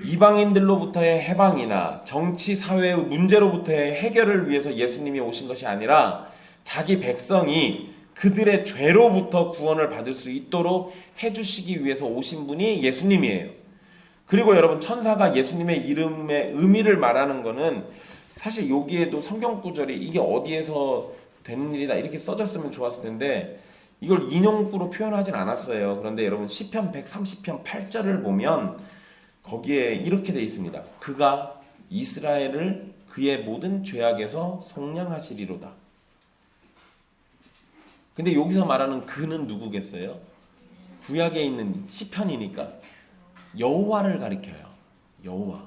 이방인들로부터의 해방이나 정치 사회의 문제로부터의 해결을 위해서 예수님이 오신 것이 아니라 자기 백성이 그들의 죄로부터 구원을 받을 수 있도록 해주시기 위해서 오신 분이 예수님이에요. 그리고 여러분 천사가 예수님의 이름의 의미를 말하는 거는 사실 여기에도 성경 구절이 이게 어디에서 되는 일이다 이렇게 써졌으면 좋았을 텐데 이걸 인용구로 표현하진 않았어요. 그런데 여러분 시편 130편 8절을 보면 거기에 이렇게 돼 있습니다. 그가 이스라엘을 그의 모든 죄악에서 속량하시리로다. 근데 여기서 말하는 그는 누구겠어요? 구약에 있는 시편이니까 여호와를 가리켜요. 여호와.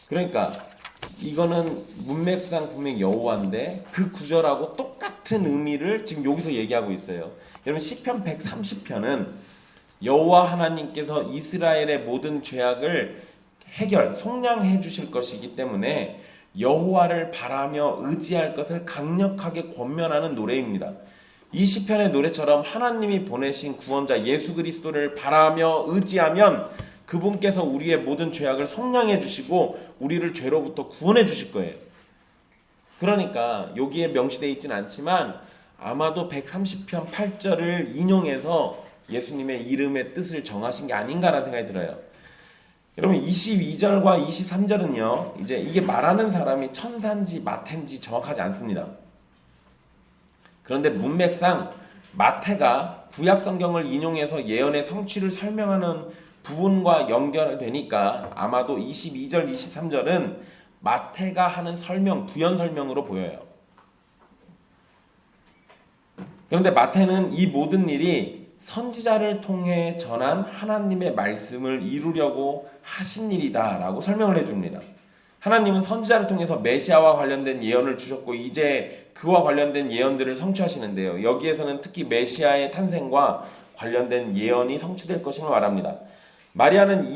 그러니까 이거는 문맥상 분명 여호와인데 그 구절하고 똑같은 의미를 지금 여기서 얘기하고 있어요. 여러분 시편 130편은 여호와 하나님께서 이스라엘의 모든 죄악을 속량해 주실 것이기 때문에 여호와를 바라며 의지할 것을 강력하게 권면하는 노래입니다. 이 시편의 노래처럼 하나님이 보내신 구원자 예수 그리스도를 바라며 의지하면 그분께서 우리의 모든 죄악을 속량해 주시고 우리를 죄로부터 구원해 주실 거예요. 그러니까 여기에 명시되어 있진 않지만 아마도 130편 8절을 인용해서 예수님의 이름의 뜻을 정하신 게 아닌가라는 생각이 들어요. 여러분 22절과 23절은요. 이제 이게 말하는 사람이 천사인지 마태인지 정확하지 않습니다. 그런데 문맥상 마태가 구약 성경을 인용해서 예언의 성취를 설명하는 부분과 연결되니까 아마도 22절, 23절은 마태가 하는 부연 설명으로 보여요. 그런데 마태는 이 모든 일이 선지자를 통해 전한 하나님의 말씀을 이루려고 하신 일이다 라고 설명을 해줍니다. 하나님은 선지자를 통해서 메시아와 관련된 예언을 주셨고 이제 그와 관련된 예언들을 성취하시는데요. 여기에서는 특히 메시아의 탄생과 관련된 예언이 성취될 것임을 말합니다. 마태는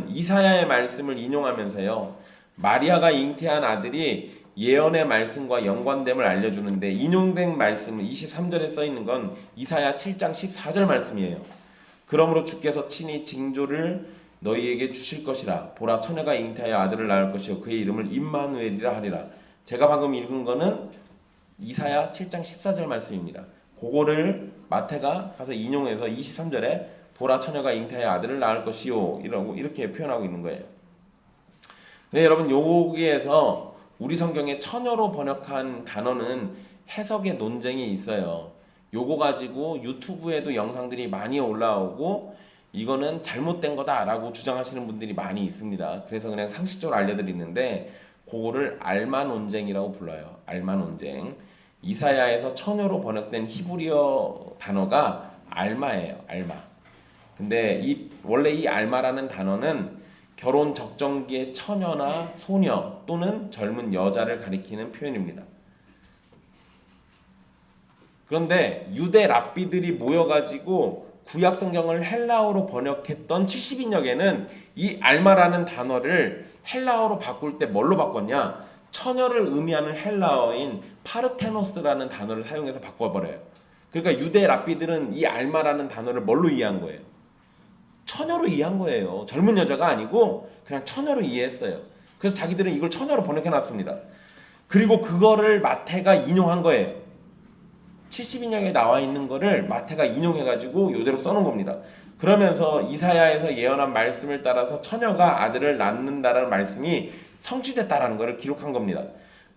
이사야의 말씀을 인용하면서요. 마리아가 잉태한 아들이 예언의 말씀과 연관됨을 알려주는데 인용된 말씀은 23절에 써있는 건 이사야 7장 14절 말씀이에요. 그러므로 주께서 친히 징조를 너희에게 주실 것이라. 보라 처녀가 잉태하여 아들을 낳을 것이요 그의 이름을 임마누엘이라 하리라. 제가 방금 읽은 거는 이사야 7장 14절 말씀입니다. 그거를 마태가 가서 인용해서 23절에 보라 처녀가 잉태하여 아들을 낳을 것이요 이렇게 표현하고 있는 거예요. 근데 여러분 여기에서 우리 성경에 처녀로 번역한 단어는 해석의 논쟁이 있어요. 요거 가지고 유튜브에도 영상들이 많이 올라오고 이거는 잘못된 거다라고 주장하시는 분들이 많이 있습니다. 그래서 그냥 상식적으로 알려드리는데 그거를 알마 논쟁이라고 불러요. 알마 논쟁. 이사야에서 처녀로 번역된 히브리어 단어가 알마예요. 알마. 근데 원래 이 알마라는 단어는 결혼 적정기의 처녀나 소녀 또는 젊은 여자를 가리키는 표현입니다. 그런데 유대 랍비들이 모여가지고 구약 성경을 헬라어로 번역했던 70인역에는 이 알마라는 단어를 헬라어로 바꿀 때 뭘로 바꿨냐? 처녀를 의미하는 헬라어인 파르테노스라는 단어를 사용해서 바꿔버려요. 그러니까 유대 랍비들은 이 알마라는 단어를 뭘로 이해한 거예요? 처녀로 이해한 거예요. 젊은 여자가 아니고 그냥 처녀로 이해했어요. 그래서 자기들은 이걸 처녀로 번역해놨습니다. 그리고 그거를 마태가 인용한 거예요. 70인역에 나와 있는 거를 마태가 인용해가지고 이대로 써놓은 겁니다. 그러면서 이사야에서 예언한 말씀을 따라서 처녀가 아들을 낳는다라는 말씀이 성취됐다라는 것을 기록한 겁니다.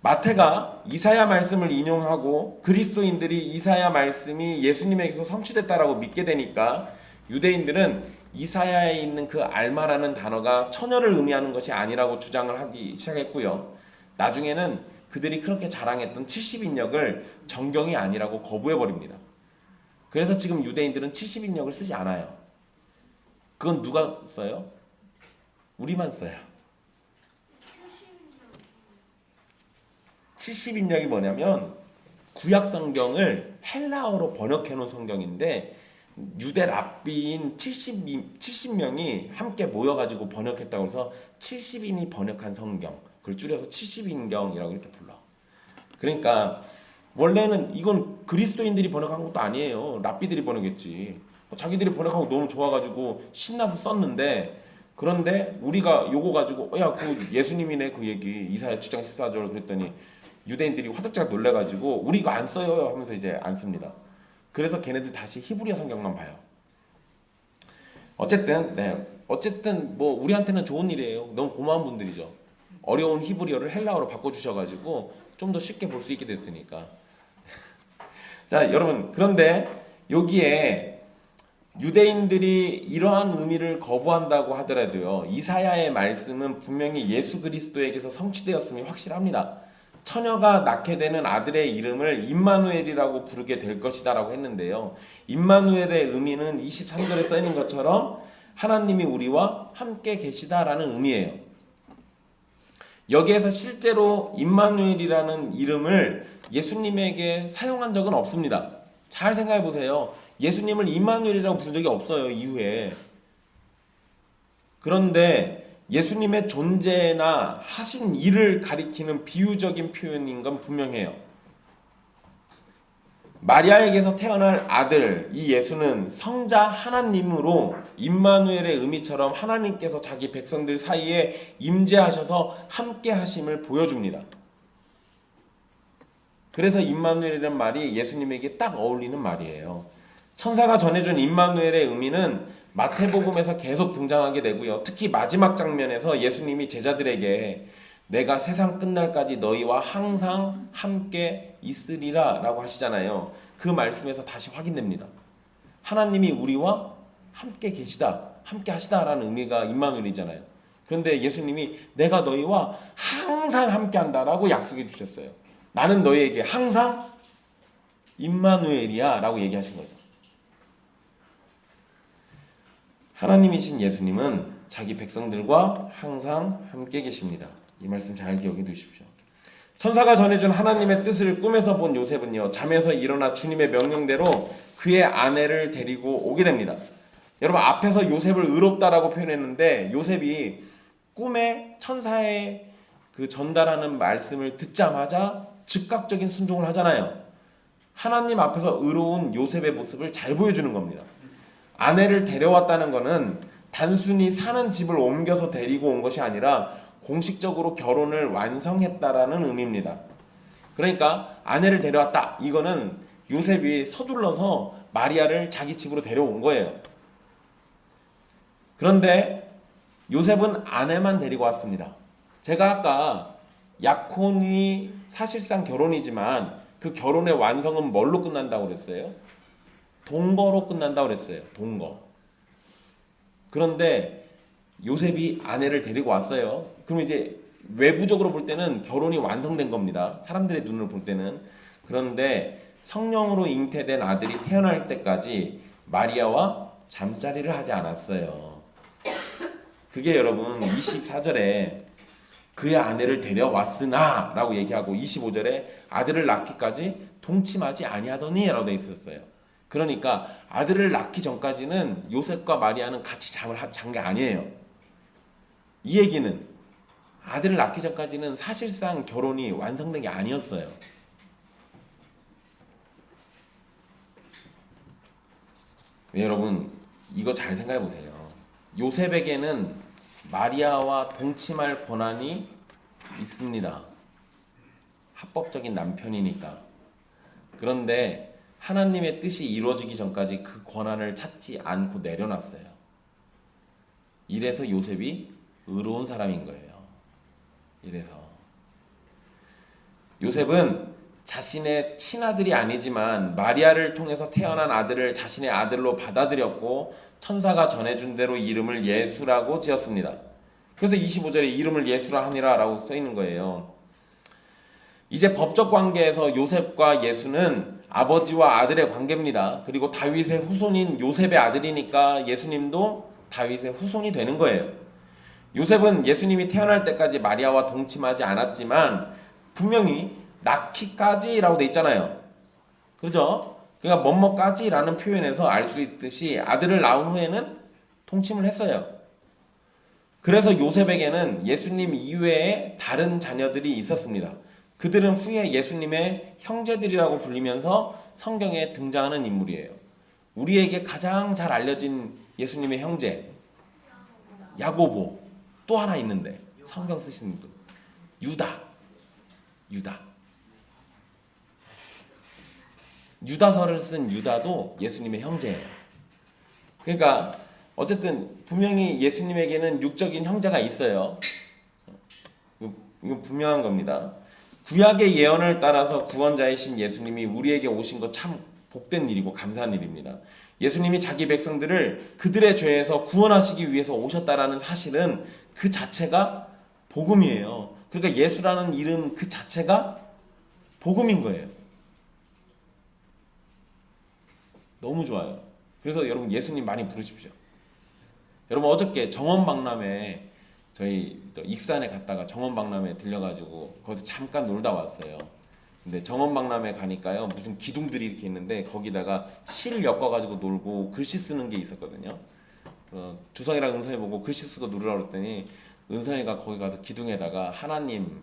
마태가 이사야 말씀을 인용하고 그리스도인들이 이사야 말씀이 예수님에게서 성취됐다라고 믿게 되니까 유대인들은 이사야에 있는 그 알마라는 단어가 처녀를 의미하는 것이 아니라고 주장을 하기 시작했고요. 나중에는 그들이 그렇게 자랑했던 70인역을 정경이 아니라고 거부해버립니다. 그래서 지금 유대인들은 70인역을 쓰지 않아요. 그건 누가 써요? 우리만 써요. 70인역이 뭐냐면 구약 성경을 헬라어로 번역해 놓은 성경인데 유대 랍비인 70명이 함께 모여가지고 번역했다고 해서 70인이 번역한 성경, 그걸 줄여서 70인경이라고 이렇게 불러. 그러니까 원래는 이건 그리스도인들이 번역한 것도 아니에요. 랍비들이 번역했지. 자기들이 번역하고 너무 좋아가지고 신나서 썼는데, 그런데 우리가 요거 가지고 그 예수님이네 그 얘기 이사야 7장 14절 그랬더니 유대인들이 화들짝 놀래가지고 우리가 안 써요 하면서 이제 안 씁니다. 그래서 걔네들 다시 히브리어 성경만 봐요. 어쨌든 뭐 우리한테는 좋은 일이에요. 너무 고마운 분들이죠. 어려운 히브리어를 헬라어로 바꿔주셔가지고 좀 더 쉽게 볼 수 있게 됐으니까. 자, 여러분, 그런데 여기에 유대인들이 이러한 의미를 거부한다고 하더라도요, 이사야의 말씀은 분명히 예수 그리스도에게서 성취되었음이 확실합니다. 처녀가 낳게 되는 아들의 이름을 임마누엘이라고 부르게 될 것이다 라고 했는데요, 임마누엘의 의미는 23절에 써있는 것처럼 하나님이 우리와 함께 계시다라는 의미예요. 여기에서 실제로 임마누엘이라는 이름을 예수님에게 사용한 적은 없습니다. 잘 생각해 보세요. 예수님을 임마누엘이라고 부른 적이 없어요, 이후에. 그런데 예수님의 존재나 하신 일을 가리키는 비유적인 표현인 건 분명해요. 마리아에게서 태어날 아들, 이 예수는 성자 하나님으로 임마누엘의 의미처럼 하나님께서 자기 백성들 사이에 임재하셔서 함께 하심을 보여줍니다. 그래서 임마누엘이라는 말이 예수님에게 딱 어울리는 말이에요. 천사가 전해준 임마누엘의 의미는 마태복음에서 계속 등장하게 되고요. 특히 마지막 장면에서 예수님이 제자들에게 내가 세상 끝날까지 너희와 항상 함께 있으리라 라고 하시잖아요. 그 말씀에서 다시 확인됩니다. 하나님이 우리와 함께 계시다, 함께 하시다라는 의미가 임마누엘이잖아요. 그런데 예수님이 내가 너희와 항상 함께 한다라고 약속해 주셨어요. 나는 너희에게 항상 임마누엘이야 라고 얘기하신 거죠. 하나님이신 예수님은 자기 백성들과 항상 함께 계십니다. 이 말씀 잘 기억해 두십시오. 천사가 전해준 하나님의 뜻을 꿈에서 본 요셉은요, 잠에서 일어나 주님의 명령대로 그의 아내를 데리고 오게 됩니다. 여러분, 앞에서 요셉을 의롭다라고 표현했는데 요셉이 꿈에 천사의 그 전달하는 말씀을 듣자마자 즉각적인 순종을 하잖아요. 하나님 앞에서 의로운 요셉의 모습을 잘 보여주는 겁니다. 아내를 데려왔다는 것은 단순히 사는 집을 옮겨서 데리고 온 것이 아니라 공식적으로 결혼을 완성했다라는 의미입니다. 그러니까 아내를 데려왔다. 이거는 요셉이 서둘러서 마리아를 자기 집으로 데려온 거예요. 그런데 요셉은 아내만 데리고 왔습니다. 제가 아까 약혼이 사실상 결혼이지만 그 결혼의 완성은 뭘로 끝난다고 그랬어요? 동거로 끝난다고 그랬어요. 동거. 그런데 요셉이 아내를 데리고 왔어요. 그럼 이제 외부적으로 볼 때는 결혼이 완성된 겁니다. 사람들의 눈으로 볼 때는. 그런데 성령으로 잉태된 아들이 태어날 때까지 마리아와 잠자리를 하지 않았어요. 그게 여러분 24절에 그의 아내를 데려왔으나 라고 얘기하고 25절에 아들을 낳기까지 동침하지 아니하더니 라고 되어 있었어요. 그러니까 아들을 낳기 전까지는 요셉과 마리아는 같이 잠을 잔 게 아니에요. 이 얘기는 아들을 낳기 전까지는 사실상 결혼이 완성된 게 아니었어요. 여러분 이거 잘 생각해 보세요. 요셉에게는 마리아와 동침할 권한이 있습니다. 합법적인 남편이니까. 그런데 하나님의 뜻이 이루어지기 전까지 그 권한을 찾지 않고 내려놨어요. 이래서 요셉이 의로운 사람인 거예요. 이래서 요셉은 자신의 친아들이 아니지만 마리아를 통해서 태어난 아들을 자신의 아들로 받아들였고 천사가 전해준 대로 이름을 예수라고 지었습니다. 그래서 25절에 이름을 예수라 하니라 라고 써있는 거예요. 이제 법적 관계에서 요셉과 예수는 아버지와 아들의 관계입니다. 그리고 다윗의 후손인 요셉의 아들이니까 예수님도 다윗의 후손이 되는 거예요. 요셉은 예수님이 태어날 때까지 마리아와 동침하지 않았지만 분명히 낳기까지라고 돼 있잖아요. 그죠? 그러니까 뭐뭐까지라는 표현에서 알 수 있듯이 아들을 낳은 후에는 동침을 했어요. 그래서 요셉에게는 예수님 이외에 다른 자녀들이 있었습니다. 그들은 후에 예수님의 형제들이라고 불리면서 성경에 등장하는 인물이에요. 우리에게 가장 잘 알려진 예수님의 형제 야고보, 또 하나 있는데 성경 쓰시는 분 유다서를 쓴 유다도 예수님의 형제예요. 그러니까 어쨌든 분명히 예수님에게는 육적인 형제가 있어요. 이거 분명한 겁니다. 구약의 예언을 따라서 구원자이신 예수님이 우리에게 오신 거 참 복된 일이고 감사한 일입니다. 예수님이 자기 백성들을 그들의 죄에서 구원하시기 위해서 오셨다라는 사실은 그 자체가 복음이에요. 그러니까 예수라는 이름 그 자체가 복음인 거예요. 너무 좋아요. 그래서 여러분 예수님 많이 부르십시오. 여러분 어저께 정원박람회 저희 익산에 갔다가 정원박람회 들려가지고 거기서 잠깐 놀다 왔어요. 근데 정원박람회 가니까요 무슨 기둥들이 이렇게 있는데 거기다가 실 엮어가지고 놀고 글씨 쓰는 게 있었거든요. 주성이랑 은성이 보고 글씨 쓰고 놀으라고 그랬더니 은성이가 거기 가서 기둥에다가 하나님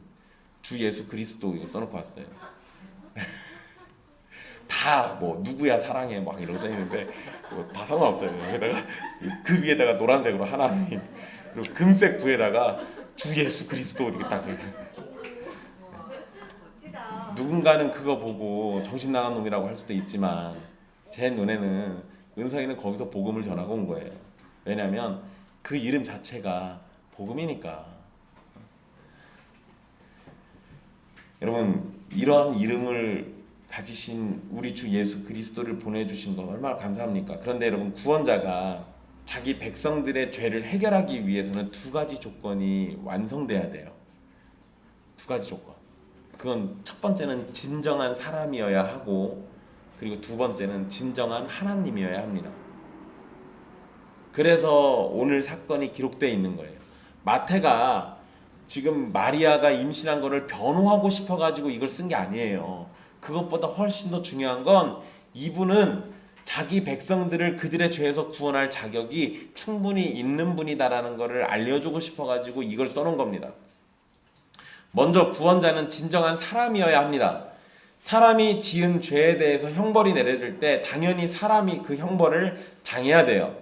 주 예수 그리스도 이거 써놓고 왔어요. 다 뭐 누구야 사랑해 막 이러고 써있는데 다 상관없어요. 여기다가 그 위에다가 노란색으로 하나님 그리고 금색 부에다가 주 예수 그리스도 이렇게 딱 누군가는 그거 보고 정신 나간 놈이라고 할 수도 있지만 제 눈에는 은성이는 거기서 복음을 전하고 온 거예요. 왜냐하면 그 이름 자체가 복음이니까. 여러분 이러한 이름을 가지신 우리 주 예수 그리스도를 보내주신 거 얼마나 감사합니까? 그런데 여러분 구원자가 자기 백성들의 죄를 해결하기 위해서는 두 가지 조건이 완성돼야 돼요. 두 가지 조건. 그건 첫 번째는 진정한 사람이어야 하고 그리고 두 번째는 진정한 하나님이어야 합니다. 그래서 오늘 사건이 기록되어 있는 거예요. 마태가 지금 마리아가 임신한 거를 변호하고 싶어가지고 이걸 쓴 게 아니에요. 그것보다 훨씬 더 중요한 건 이분은 자기 백성들을 그들의 죄에서 구원할 자격이 충분히 있는 분이다라는 것을 알려주고 싶어가지고 이걸 써놓은 겁니다. 먼저 구원자는 진정한 사람이어야 합니다. 사람이 지은 죄에 대해서 형벌이 내려질 때 당연히 사람이 그 형벌을 당해야 돼요.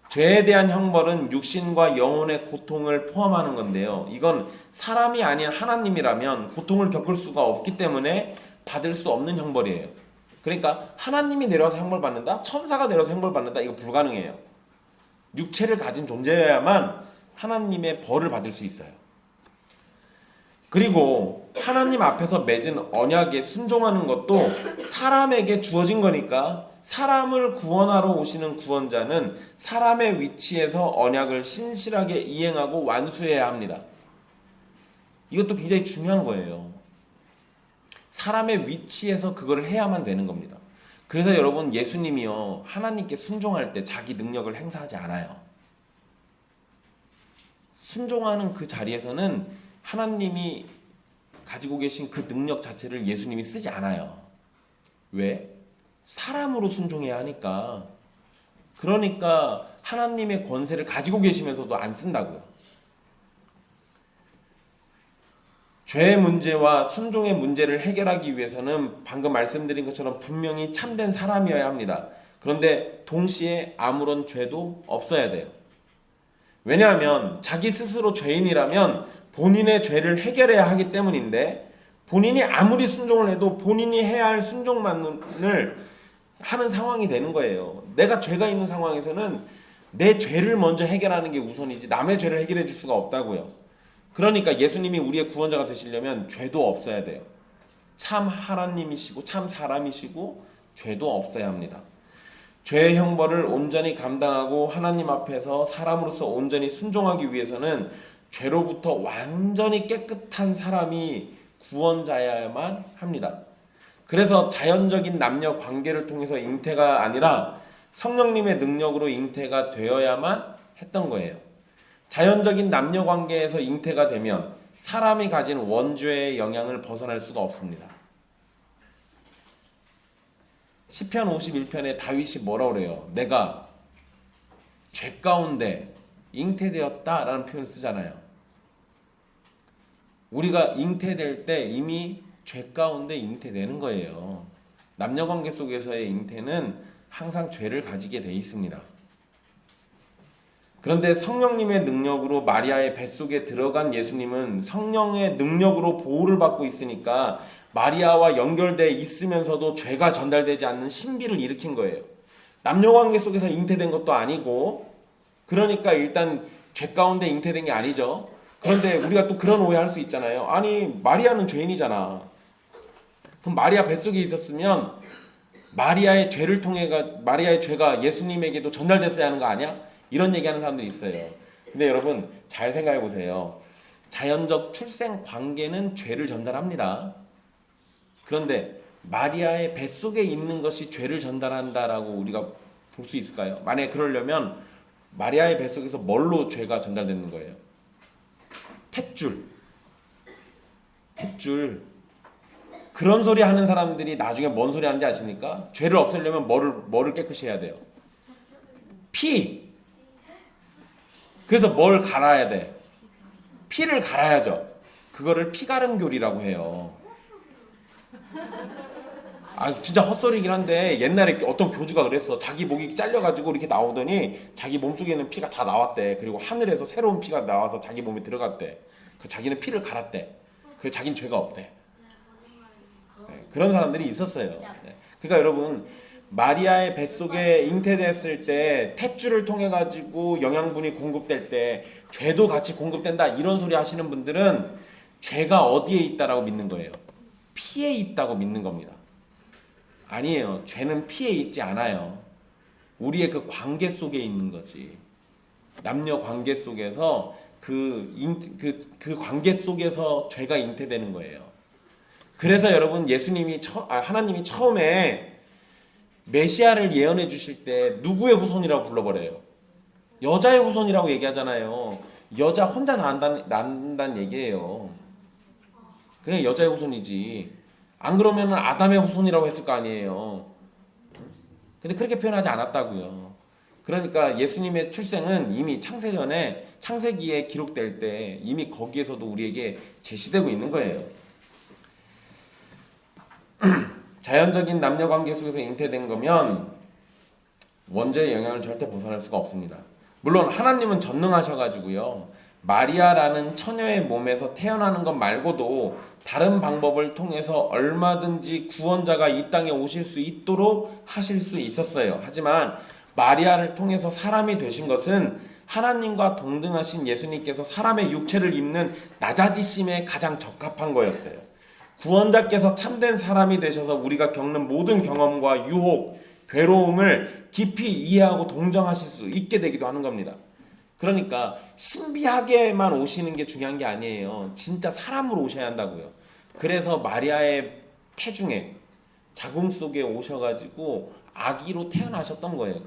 죄에 대한 형벌은 육신과 영혼의 고통을 포함하는 건데요. 이건 사람이 아닌 하나님이라면 고통을 겪을 수가 없기 때문에 받을 수 없는 형벌이에요. 그러니까 하나님이 내려와서 형벌 받는다? 천사가 내려와서 형벌 받는다? 이거 불가능해요. 육체를 가진 존재여야만 하나님의 벌을 받을 수 있어요. 그리고 하나님 앞에서 맺은 언약에 순종하는 것도 사람에게 주어진 거니까 사람을 구원하러 오시는 구원자는 사람의 위치에서 언약을 신실하게 이행하고 완수해야 합니다. 이것도 굉장히 중요한 거예요. 사람의 위치에서 그걸 해야만 되는 겁니다. 그래서 여러분 예수님이요 하나님께 순종할 때 자기 능력을 행사하지 않아요. 순종하는 그 자리에서는 하나님이 가지고 계신 그 능력 자체를 예수님이 쓰지 않아요. 왜? 사람으로 순종해야 하니까. 그러니까 하나님의 권세를 가지고 계시면서도 안 쓴다고요. 죄의 문제와 순종의 문제를 해결하기 위해서는 방금 말씀드린 것처럼 분명히 참된 사람이어야 합니다. 그런데 동시에 아무런 죄도 없어야 돼요. 왜냐하면 자기 스스로 죄인이라면 본인의 죄를 해결해야 하기 때문인데 본인이 아무리 순종을 해도 본인이 해야 할 순종만을 하는 상황이 되는 거예요. 내가 죄가 있는 상황에서는 내 죄를 먼저 해결하는 게 우선이지 남의 죄를 해결해 줄 수가 없다고요. 그러니까 예수님이 우리의 구원자가 되시려면 죄도 없어야 돼요. 참 하나님이시고 참 사람이시고 죄도 없어야 합니다. 죄의 형벌을 온전히 감당하고 하나님 앞에서 사람으로서 온전히 순종하기 위해서는 죄로부터 완전히 깨끗한 사람이 구원자여야만 합니다. 그래서 자연적인 남녀 관계를 통해서 잉태가 아니라 성령님의 능력으로 잉태가 되어야만 했던 거예요. 자연적인 남녀 관계에서 잉태가 되면 사람이 가진 원죄의 영향을 벗어날 수가 없습니다. 시편 51편에 다윗이 뭐라고 그래요? 내가 죄 가운데 잉태되었다라는 표현을 쓰잖아요. 우리가 잉태될 때 이미 죄 가운데 잉태되는 거예요. 남녀 관계 속에서의 잉태는 항상 죄를 가지게 돼 있습니다. 그런데 성령님의 능력으로 마리아의 뱃속에 들어간 예수님은 성령의 능력으로 보호를 받고 있으니까 마리아와 연결돼 있으면서도 죄가 전달되지 않는 신비를 일으킨 거예요. 남녀관계 속에서 잉태된 것도 아니고 그러니까 일단 죄 가운데 잉태된 게 아니죠. 그런데 우리가 또 그런 오해할 수 있잖아요. 아니 마리아는 죄인이잖아. 그럼 마리아 뱃속에 있었으면 마리아의 죄가 예수님에게도 전달됐어야 하는 거 아니야? 이런 얘기하는 사람들이 있어요. 근데 여러분 잘 생각해 보세요. 자연적 출생 관계는 죄를 전달합니다. 그런데 마리아의 뱃속에 있는 것이 죄를 전달한다라고 우리가 볼 수 있을까요? 만약에 그러려면 마리아의 뱃속에서 뭘로 죄가 전달되는 거예요? 탯줄. 그런 소리 하는 사람들이 나중에 뭔 소리 하는지 아십니까? 죄를 없애려면 뭐를 깨끗이 해야 돼요? 피. 그래서 뭘 갈아야 돼? 피를 갈아야죠. 그거를 피가름교리라고 해요. 아 진짜 헛소리긴 한데 옛날에 어떤 교주가 그랬어. 자기 목이 잘려가지고 이렇게 나오더니 자기 몸속에 있는 피가 다 나왔대. 그리고 하늘에서 새로운 피가 나와서 자기 몸에 들어갔대. 그 자기는 피를 갈았대. 그래서 자기는 죄가 없대. 네, 그런 사람들이 있었어요. 네. 그러니까 여러분 마리아의 뱃속에 잉태됐을 때 탯줄을 통해 가지고 영양분이 공급될 때 죄도 같이 공급된다 이런 소리 하시는 분들은 죄가 어디에 있다라고 믿는 거예요? 피에 있다고 믿는 겁니다. 아니에요. 죄는 피에 있지 않아요. 우리의 그 관계 속에 있는 거지. 남녀 관계 속에서 그 관계 속에서 죄가 잉태되는 거예요. 그래서 여러분 하나님이 처음에 메시아를 예언해 주실 때 누구의 후손이라고 불러버려요? 여자의 후손이라고 얘기하잖아요. 여자 혼자 낳는다는 얘기예요. 그래 여자의 후손이지. 안 그러면 아담의 후손이라고 했을 거 아니에요. 근데 그렇게 표현하지 않았다고요. 그러니까 예수님의 출생은 이미 창세전에 창세기에 기록될 때 이미 거기에서도 우리에게 제시되고 있는 거예요. 자연적인 남녀관계 속에서 잉태된 거면 원죄의 영향을 절대 벗어날 수가 없습니다. 물론 하나님은 전능하셔가지고요, 마리아라는 처녀의 몸에서 태어나는 것 말고도 다른 방법을 통해서 얼마든지 구원자가 이 땅에 오실 수 있도록 하실 수 있었어요. 하지만 마리아를 통해서 사람이 되신 것은 하나님과 동등하신 예수님께서 사람의 육체를 입는 낮아지심에 가장 적합한 거였어요. 구원자께서 참된 사람이 되셔서 우리가 겪는 모든 경험과 유혹, 괴로움을 깊이 이해하고 동정하실 수 있게 되기도 하는 겁니다. 그러니까 신비하게만 오시는 게 중요한 게 아니에요. 진짜 사람으로 오셔야 한다고요. 그래서 마리아의 태중에 자궁 속에 오셔가지고 아기로 태어나셨던 거예요.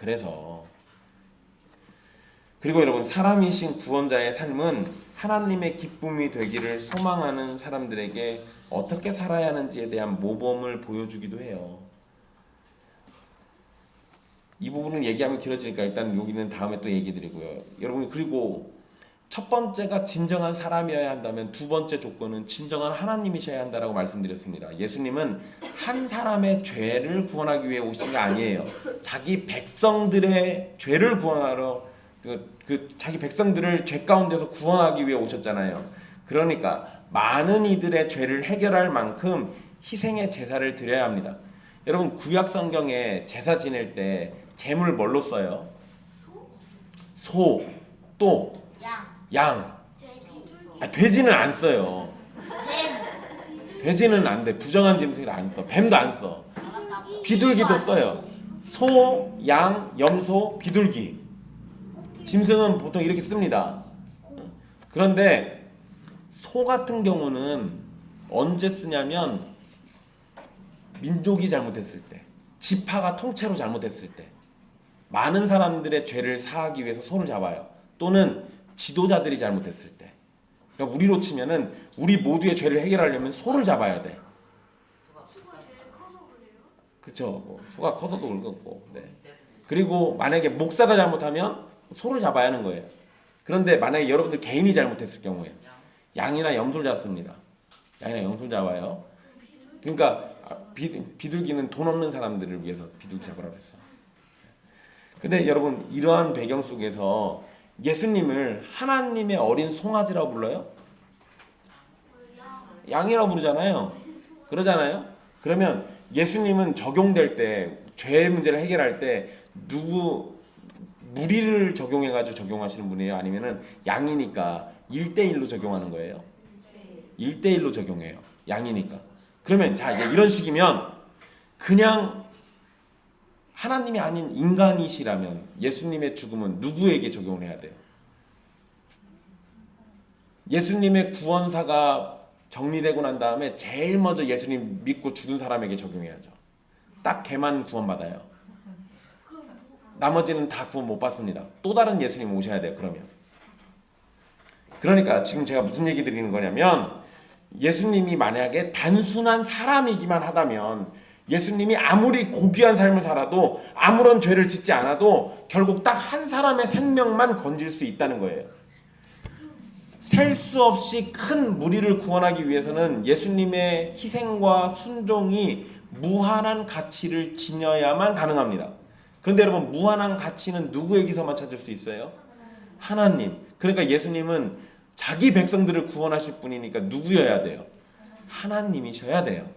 그리고 여러분, 사람이신 구원자의 삶은 하나님의 기쁨이 되기를 소망하는 사람들에게 어떻게 살아야 하는지에 대한 모범을 보여주기도 해요. 이 부분은 얘기하면 길어지니까 일단 여기는 다음에 또 얘기 드리고요. 여러분, 그리고 첫 번째가 진정한 사람이어야 한다면 두 번째 조건은 진정한 하나님이셔야 한다라고 말씀드렸습니다. 예수님은 한 사람의 죄를 구원하기 위해 오신 게 아니에요. 자기 백성들의 죄를 구원하러 자기 백성들을 죄 가운데서 구원하기 위해 오셨잖아요. 그러니까 많은 이들의 죄를 해결할 만큼 희생의 제사를 드려야 합니다. 여러분, 구약 성경에 제사 지낼 때 제물 뭘로 써요? 소, 또 양. 돼지는 안 써요. 돼지는 안 돼. 부정한 짐승을 안 써. 뱀도 안 써. 비둘기도 써요. 소, 양, 염소, 비둘기. 짐승은 보통 이렇게 씁니다. 그런데 소 같은 경우는 언제 쓰냐면 민족이 잘못했을 때, 지파가 통째로 잘못했을 때, 많은 사람들의 죄를 사하기 위해서 소를 잡아요. 또는 지도자들이 잘못했을 때. 그러니까 우리로 치면은 우리 모두의 죄를 해결하려면 소를 잡아야 돼.
소가 제일 커서 그래요?
그렇죠. 소가 커서도 그렇고. 네. 그리고 만약에 목사가 잘못하면 소를 잡아야 하는 거예요. 그런데 만약에 여러분들 개인이 잘못했을 경우에 양이나 염소를 잡습니다. 양이나 염소를 잡아요. 그러니까 비둘기는 돈 없는 사람들을 위해서 비둘기 잡으라고 했어. 근데 여러분, 이러한 배경 속에서 예수님을 하나님의 어린 송아지라고 불러요? 양이라고 부르잖아요. 그러잖아요. 그러면 예수님은 적용될 때, 죄 문제를 해결할 때 무리를 적용해가지고 적용하시는 분이에요? 아니면은 양이니까 1대1로 적용하는 거예요? 1대1로 적용해요. 양이니까. 그러면 자, 이제 이런 식이면 그냥 하나님이 아닌 인간이시라면 예수님의 죽음은 누구에게 적용을 해야 돼요? 예수님의 구원사가 정리되고 난 다음에 제일 먼저 예수님 믿고 죽은 사람에게 적용해야죠. 딱 걔만 구원받아요. 나머지는 다 구원 못 받습니다. 또 다른 예수님 오셔야 돼요. 그러니까 지금 제가 무슨 얘기 드리는 거냐면, 예수님이 만약에 단순한 사람이기만 하다면 예수님이 아무리 고귀한 삶을 살아도 아무런 죄를 짓지 않아도 결국 딱 한 사람의 생명만 건질 수 있다는 거예요. 셀 수 없이 큰 무리를 구원하기 위해서는 예수님의 희생과 순종이 무한한 가치를 지녀야만 가능합니다. 그런데 여러분, 무한한 가치는 누구에게서만 찾을 수 있어요? 하나님. 그러니까 예수님은 자기 백성들을 구원하실 분이니까 누구여야 돼요? 하나님이셔야 돼요.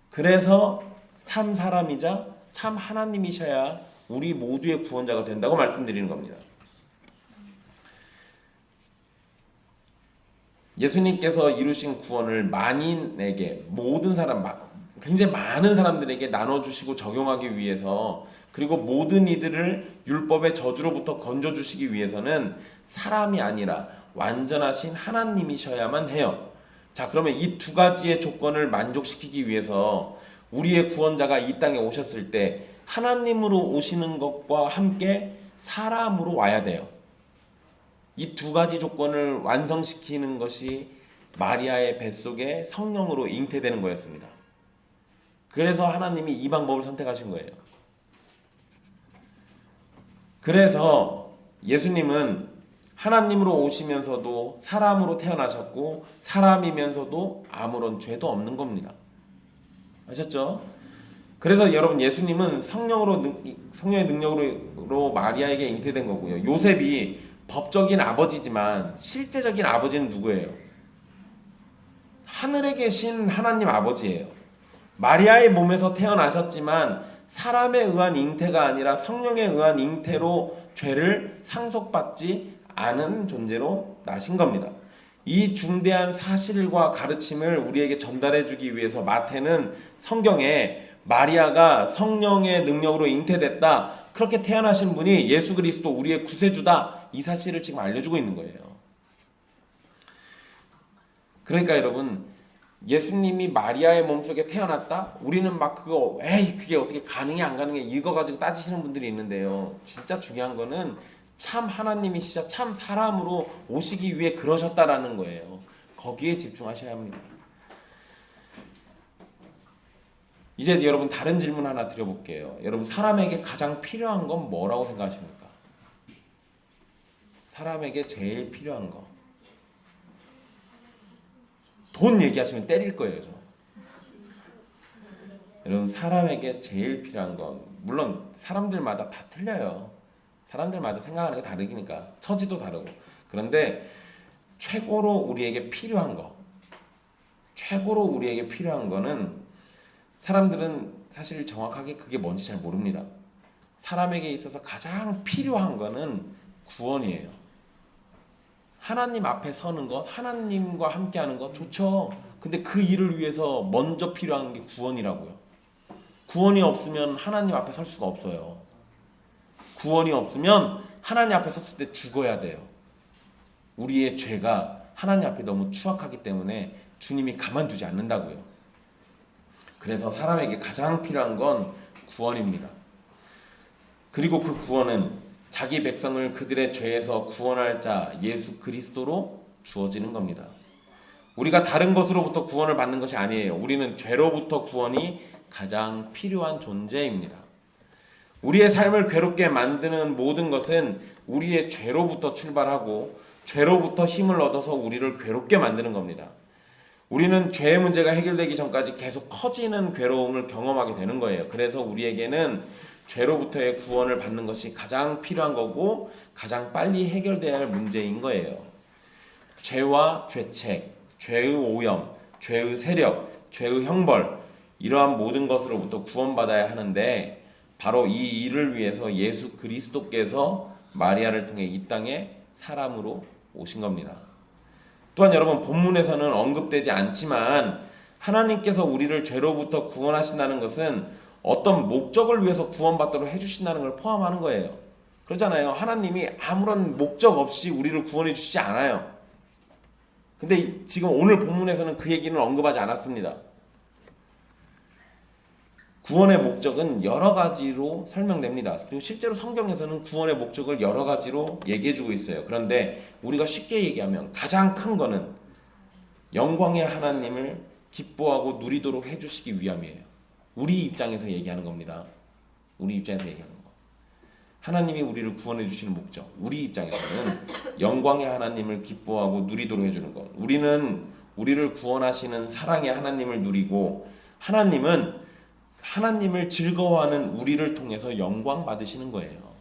그래서 참 사람이자 참 하나님이셔야 우리 모두의 구원자가 된다고 말씀드리는 겁니다. 예수님께서 이루신 구원을 만인에게, 모든 사람, 굉장히 많은 사람들에게 나눠주시고 적용하기 위해서, 그리고 모든 이들을 율법의 저주로부터 건져주시기 위해서는 사람이 아니라 완전하신 하나님이셔야만 해요. 자, 그러면 이 두 가지의 조건을 만족시키기 위해서 우리의 구원자가 이 땅에 오셨을 때 하나님으로 오시는 것과 함께 사람으로 와야 돼요. 이 두 가지 조건을 완성시키는 것이 마리아의 뱃속에 성령으로 잉태되는 거였습니다. 그래서 하나님이 이 방법을 선택하신 거예요. 그래서 예수님은 하나님으로 오시면서도 사람으로 태어나셨고 사람이면서도 아무런 죄도 없는 겁니다. 아셨죠? 그래서 여러분 예수님은 성령의 능력으로 마리아에게 잉태된 거고요. 요셉이 법적인 아버지지만 실제적인 아버지는 누구예요? 하늘에 계신 하나님 아버지예요. 마리아의 몸에서 태어나셨지만 사람에 의한 잉태가 아니라 성령에 의한 잉태로 죄를 상속받지 않은 존재로 나신 겁니다. 이 중대한 사실과 가르침을 우리에게 전달해 주기 위해서 마태는 성경에 마리아가 성령의 능력으로 잉태됐다, 그렇게 태어나신 분이 예수 그리스도 우리의 구세주다, 이 사실을 지금 알려주고 있는 거예요. 그러니까 여러분, 예수님이 마리아의 몸속에 태어났다? 우리는 막 그거 에이 그게 어떻게 가능해 안 가능해 이거 가지고 따지시는 분들이 있는데요. 진짜 중요한 거는 참 하나님이시자 참 사람으로 오시기 위해 그러셨다라는 거예요. 거기에 집중하셔야 합니다. 이제 여러분 다른 질문 하나 드려볼게요. 여러분 사람에게 가장 필요한 건 뭐라고 생각하십니까? 사람에게 제일 필요한 거. 돈 얘기하시면 때릴 거예요. 저. 여러분 사람에게 제일 필요한 건 물론 사람들마다 다 틀려요. 사람들마다 생각하는 게 다르니까 처지도 다르고. 그런데 최고로 우리에게 필요한 거, 최고로 우리에게 필요한 거는 사람들은 사실 정확하게 그게 뭔지 잘 모릅니다. 사람에게 있어서 가장 필요한 거는 구원이에요. 하나님 앞에 서는 것, 하나님과 함께하는 것 좋죠. 근데 그 일을 위해서 먼저 필요한 게 구원이라고요. 구원이 없으면 하나님 앞에 설 수가 없어요. 구원이 없으면 하나님 앞에 섰을 때 죽어야 돼요. 우리의 죄가 하나님 앞에 너무 추악하기 때문에 주님이 가만두지 않는다고요. 그래서 사람에게 가장 필요한 건 구원입니다. 그리고 그 구원은 자기 백성을 그들의 죄에서 구원할 자 예수 그리스도로 주어지는 겁니다. 우리가 다른 것으로부터 구원을 받는 것이 아니에요. 우리는 죄로부터 구원이 가장 필요한 존재입니다. 우리의 삶을 괴롭게 만드는 모든 것은 우리의 죄로부터 출발하고 죄로부터 힘을 얻어서 우리를 괴롭게 만드는 겁니다. 우리는 죄의 문제가 해결되기 전까지 계속 커지는 괴로움을 경험하게 되는 거예요. 그래서 우리에게는 죄로부터의 구원을 받는 것이 가장 필요한 거고 가장 빨리 해결돼야 할 문제인 거예요. 죄와 죄책, 죄의 오염, 죄의 세력, 죄의 형벌, 이러한 모든 것으로부터 구원받아야 하는데 바로 이 일을 위해서 예수 그리스도께서 마리아를 통해 이 땅에 사람으로 오신 겁니다. 또한 여러분 본문에서는 언급되지 않지만 하나님께서 우리를 죄로부터 구원하신다는 것은 어떤 목적을 위해서 구원받도록 해주신다는 걸 포함하는 거예요. 그렇잖아요. 하나님이 아무런 목적 없이 우리를 구원해 주시지 않아요. 근데 지금 오늘 본문에서는 그 얘기는 언급하지 않았습니다. 구원의 목적은 여러 가지로 설명됩니다. 그리고 실제로 성경에서는 구원의 목적을 여러 가지로 얘기해주고 있어요. 그런데 우리가 쉽게 얘기하면 가장 큰 거는 영광의 하나님을 기뻐하고 누리도록 해주시기 위함이에요. 우리 입장에서 얘기하는 겁니다. 우리 입장에서 얘기하는 거. 하나님이 우리를 구원해 주시는 목적, 우리 입장에서는 영광의 하나님을 기뻐하고 누리도록 해주는 것. 우리는 우리를 구원하시는 사랑의 하나님을 누리고 하나님은 하나님을 즐거워하는 우리를 통해서 영광 받으시는 거예요.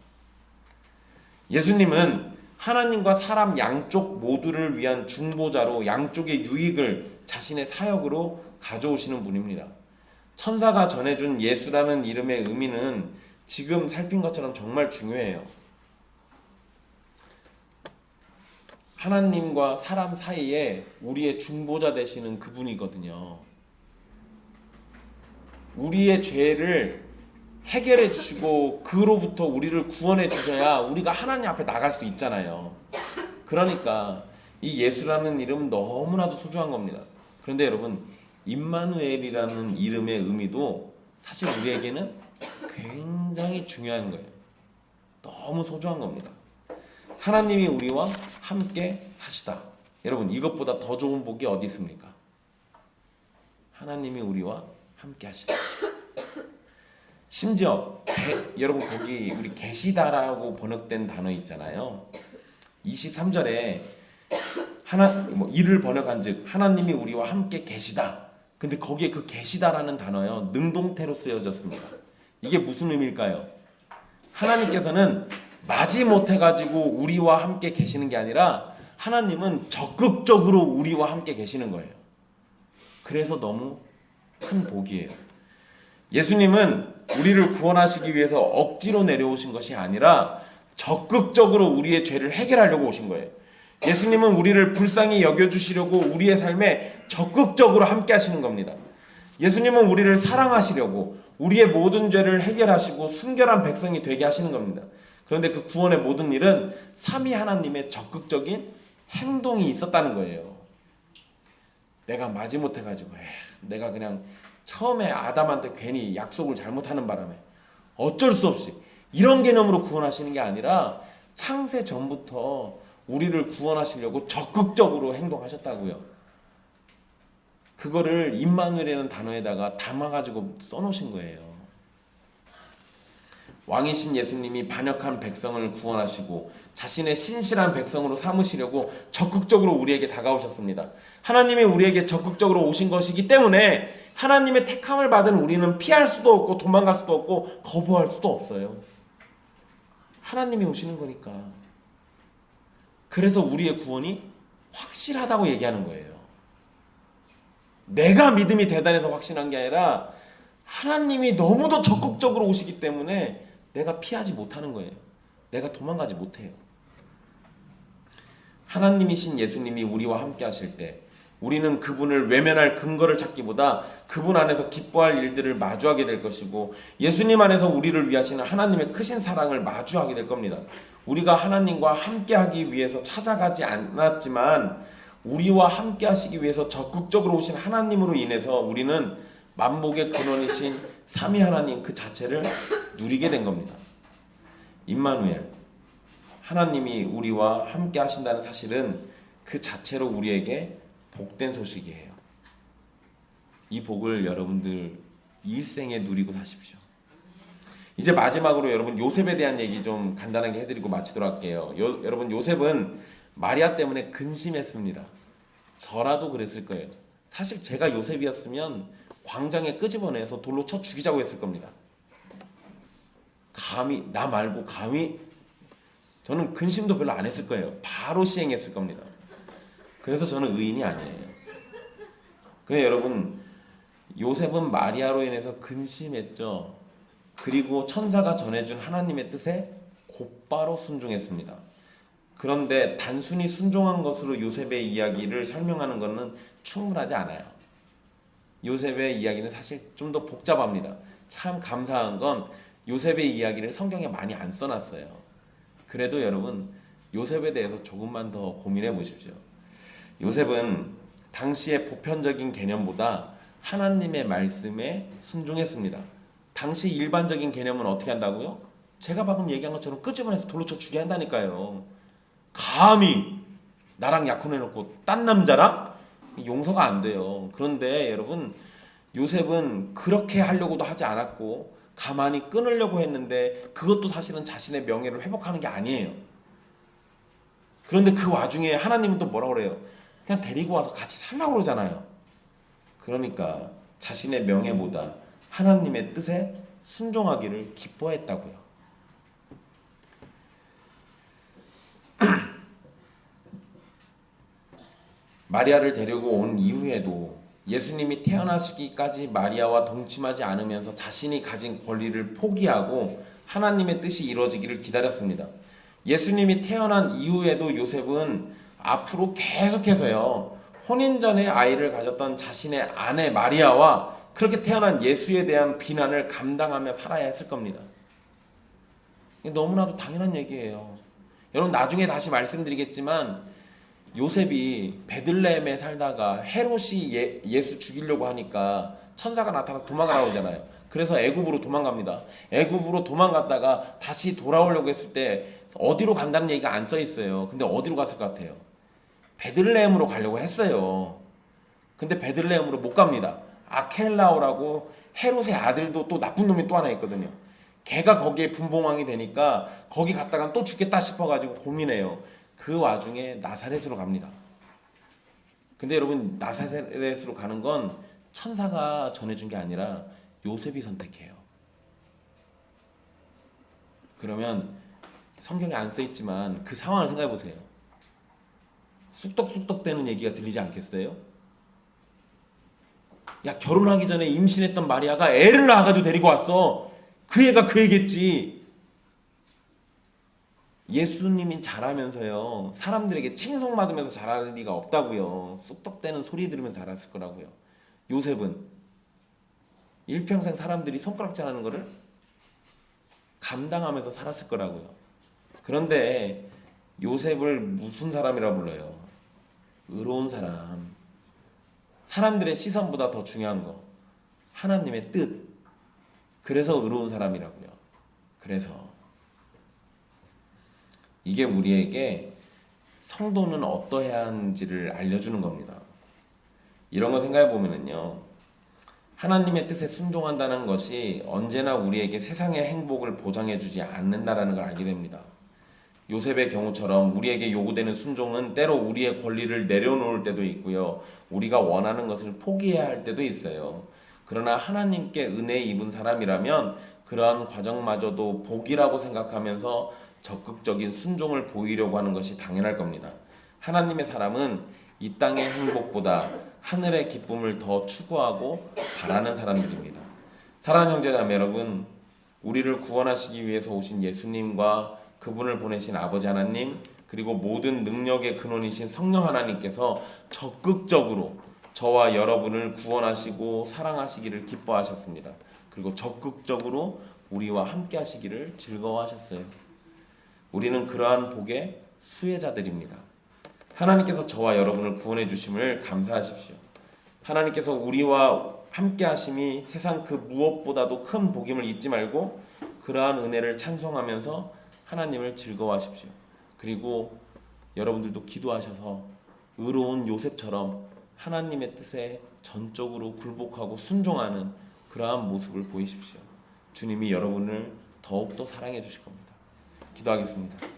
예수님은 하나님과 사람 양쪽 모두를 위한 중보자로 양쪽의 유익을 자신의 사역으로 가져오시는 분입니다. 천사가 전해준 예수라는 이름의 의미는 지금 살핀 것처럼 정말 중요해요. 하나님과 사람 사이에 우리의 중보자 되시는 그분이거든요. 우리의 죄를 해결해 주시고 그로부터 우리를 구원해 주셔야 우리가 하나님 앞에 나갈 수 있잖아요. 그러니까 이 예수라는 이름은 너무나도 소중한 겁니다. 그런데 여러분 임마누엘이라는 이름의 의미도 사실 우리에게는 굉장히 중요한 거예요. 너무 소중한 겁니다. 하나님이 우리와 함께 하시다. 여러분 이것보다 더 좋은 복이 어디 있습니까? 하나님이 우리와 함께 하시다. 심지어 여러분 거기 우리 계시다라고 번역된 단어 있잖아요. 23절에 이를 번역한즉 하나님이 우리와 함께 계시다. 근데 거기에 그 계시다라는 단어요 능동태로 쓰여졌습니다. 이게 무슨 의미일까요? 하나님께서는 마지못해 가지고 우리와 함께 계시는 게 아니라 하나님은 적극적으로 우리와 함께 계시는 거예요. 그래서 너무 큰 복이에요. 예수님은 우리를 구원하시기 위해서 억지로 내려오신 것이 아니라 적극적으로 우리의 죄를 해결하려고 오신 거예요. 예수님은 우리를 불쌍히 여겨주시려고 우리의 삶에 적극적으로 함께 하시는 겁니다. 예수님은 우리를 사랑하시려고 우리의 모든 죄를 해결하시고 순결한 백성이 되게 하시는 겁니다. 그런데 그 구원의 모든 일은 삼위 하나님의 적극적인 행동이 있었다는 거예요. 내가 마지못해 가지고 내가 그냥 처음에 아담한테 괜히 약속을 잘못하는 바람에 어쩔 수 없이 이런 개념으로 구원하시는 게 아니라 창세 전부터 우리를 구원하시려고 적극적으로 행동하셨다고요. 그거를 임마누엘이라는 단어에다가 담아가지고 써놓으신 거예요. 왕이신 예수님이 반역한 백성을 구원하시고 자신의 신실한 백성으로 삼으시려고 적극적으로 우리에게 다가오셨습니다. 하나님이 우리에게 적극적으로 오신 것이기 때문에 하나님의 택함을 받은 우리는 피할 수도 없고 도망갈 수도 없고 거부할 수도 없어요. 하나님이 오시는 거니까. 그래서 우리의 구원이 확실하다고 얘기하는 거예요. 내가 믿음이 대단해서 확신한 게 아니라 하나님이 너무도 적극적으로 오시기 때문에 내가 피하지 못하는 거예요. 내가 도망가지 못해요. 하나님이신 예수님이 우리와 함께 하실 때 우리는 그분을 외면할 근거를 찾기보다 그분 안에서 기뻐할 일들을 마주하게 될 것이고 예수님 안에서 우리를 위하시는 하나님의 크신 사랑을 마주하게 될 겁니다. 우리가 하나님과 함께하기 위해서 찾아가지 않았지만 우리와 함께 하시기 위해서 적극적으로 오신 하나님으로 인해서 우리는 만복의 근원이신 삼위 하나님 그 자체를 누리게 된 겁니다. 임마누엘, 하나님이 우리와 함께 하신다는 사실은 그 자체로 우리에게 복된 소식이에요. 이 복을 여러분들 일생에 누리고 사십시오. 이제 마지막으로 여러분 요셉에 대한 얘기 좀 간단하게 해드리고 마치도록 할게요. 여러분 요셉은 마리아 때문에 근심했습니다. 저라도 그랬을 거예요. 사실 제가 요셉이었으면 광장에 끄집어내서 돌로 쳐 죽이자고 했을 겁니다. 감히 나 말고 감히 저는 근심도 별로 안 했을 거예요. 바로 시행했을 겁니다. 그래서 저는 의인이 아니에요. 근데 여러분 요셉은 마리아로 인해서 근심했죠. 그리고 천사가 전해준 하나님의 뜻에 곧바로 순종했습니다. 그런데 단순히 순종한 것으로 요셉의 이야기를 설명하는 것은 충분하지 않아요. 요셉의 이야기는 사실 좀 더 복잡합니다. 참 감사한 건 요셉의 이야기를 성경에 많이 안 써놨어요. 그래도 여러분 요셉에 대해서 조금만 더 고민해 보십시오. 요셉은 당시의 보편적인 개념보다 하나님의 말씀에 순종했습니다. 당시 일반적인 개념은 어떻게 한다고요? 제가 방금 얘기한 것처럼 끄집어내서 돌로 쳐 죽게 한다니까요. 감히 나랑 약혼해놓고 딴 남자랑? 용서가 안 돼요. 그런데 여러분 요셉은 그렇게 하려고도 하지 않았고 가만히 끊으려고 했는데 그것도 사실은 자신의 명예를 회복하는 게 아니에요. 그런데 그 와중에 하나님은 또 뭐라고 그래요? 그냥 데리고 와서 같이 살라고 그러잖아요. 그러니까 자신의 명예보다 하나님의 뜻에 순종하기를 기뻐했다고요. 마리아를 데리고 온 이후에도 예수님이 태어나시기까지 마리아와 동침하지 않으면서 자신이 가진 권리를 포기하고 하나님의 뜻이 이루어지기를 기다렸습니다. 예수님이 태어난 이후에도 요셉은 앞으로 계속해서요 혼인 전에 아이를 가졌던 자신의 아내 마리아와 그렇게 태어난 예수에 대한 비난을 감당하며 살아야 했을 겁니다. 너무나도 당연한 얘기예요. 여러분 나중에 다시 말씀드리겠지만 요셉이 베들레헴에 살다가 헤롯이 예수 죽이려고 하니까 천사가 나타나서 도망가라고 하잖아요. 그래서 애굽으로 도망갑니다. 애굽으로 도망갔다가 다시 돌아오려고 했을 때 어디로 간다는 얘기가 안 써 있어요. 근데 어디로 갔을 것 같아요? 베들레헴으로 가려고 했어요. 근데 베들레헴으로 못 갑니다. 아켈라오라고 헤롯의 아들도 또 나쁜 놈이 또 하나 있거든요. 걔가 거기에 분봉왕이 되니까 거기 갔다간 또 죽겠다 싶어가지고 고민해요. 그 와중에 나사렛으로 갑니다. 근데 여러분, 나사렛으로 가는 건 천사가 전해준 게 아니라 요셉이 선택해요. 그러면 성경에 안 써있지만 그 상황을 생각해 보세요. 쑥덕쑥덕 되는 얘기가 들리지 않겠어요? 야, 결혼하기 전에 임신했던 마리아가 애를 낳아가지고 데리고 왔어. 그 애가 그 애겠지. 예수님이 자라면서요, 사람들에게 칭송받으면서 자랄 리가 없다고요. 쑥덕대는 소리 들으면서 자랐을 거라고요. 요셉은 일평생 사람들이 손가락질 하는 거를 감당하면서 살았을 거라고요. 그런데 요셉을 무슨 사람이라 불러요? 의로운 사람. 사람들의 시선보다 더 중요한 거, 하나님의 뜻. 그래서 의로운 사람이라고요. 그래서 이게 우리에게 성도는 어떠해야 하는지를 알려주는 겁니다. 이런 거 생각해 보면은요, 하나님의 뜻에 순종한다는 것이 언제나 우리에게 세상의 행복을 보장해 주지 않는다라는 걸 알게 됩니다. 요셉의 경우처럼 우리에게 요구되는 순종은 때로 우리의 권리를 내려놓을 때도 있고요, 우리가 원하는 것을 포기해야 할 때도 있어요. 그러나 하나님께 은혜 입은 사람이라면 그러한 과정마저도 복이라고 생각하면서 적극적인 순종을 보이려고 하는 것이 당연할 겁니다. 하나님의 사람은 이 땅의 행복보다 하늘의 기쁨을 더 추구하고 바라는 사람들입니다. 사랑하는 형제자매 여러분, 우리를 구원하시기 위해서 오신 예수님과 그분을 보내신 아버지 하나님, 그리고 모든 능력의 근원이신 성령 하나님께서 적극적으로 저와 여러분을 구원하시고 사랑하시기를 기뻐하셨습니다. 그리고 적극적으로 우리와 함께 하시기를 즐거워하셨어요. 우리는 그러한 복의 수혜자들입니다. 하나님께서 저와 여러분을 구원해 주심을 감사하십시오. 하나님께서 우리와 함께 하심이 세상 그 무엇보다도 큰 복임을 잊지 말고 그러한 은혜를 찬송하면서 하나님을 즐거워하십시오. 그리고 여러분들도 기도하셔서 의로운 요셉처럼 하나님의 뜻에 전적으로 굴복하고 순종하는 그러한 모습을 보이십시오. 주님이 여러분을 더욱더 사랑해 주실 겁니다. 기도하겠습니다.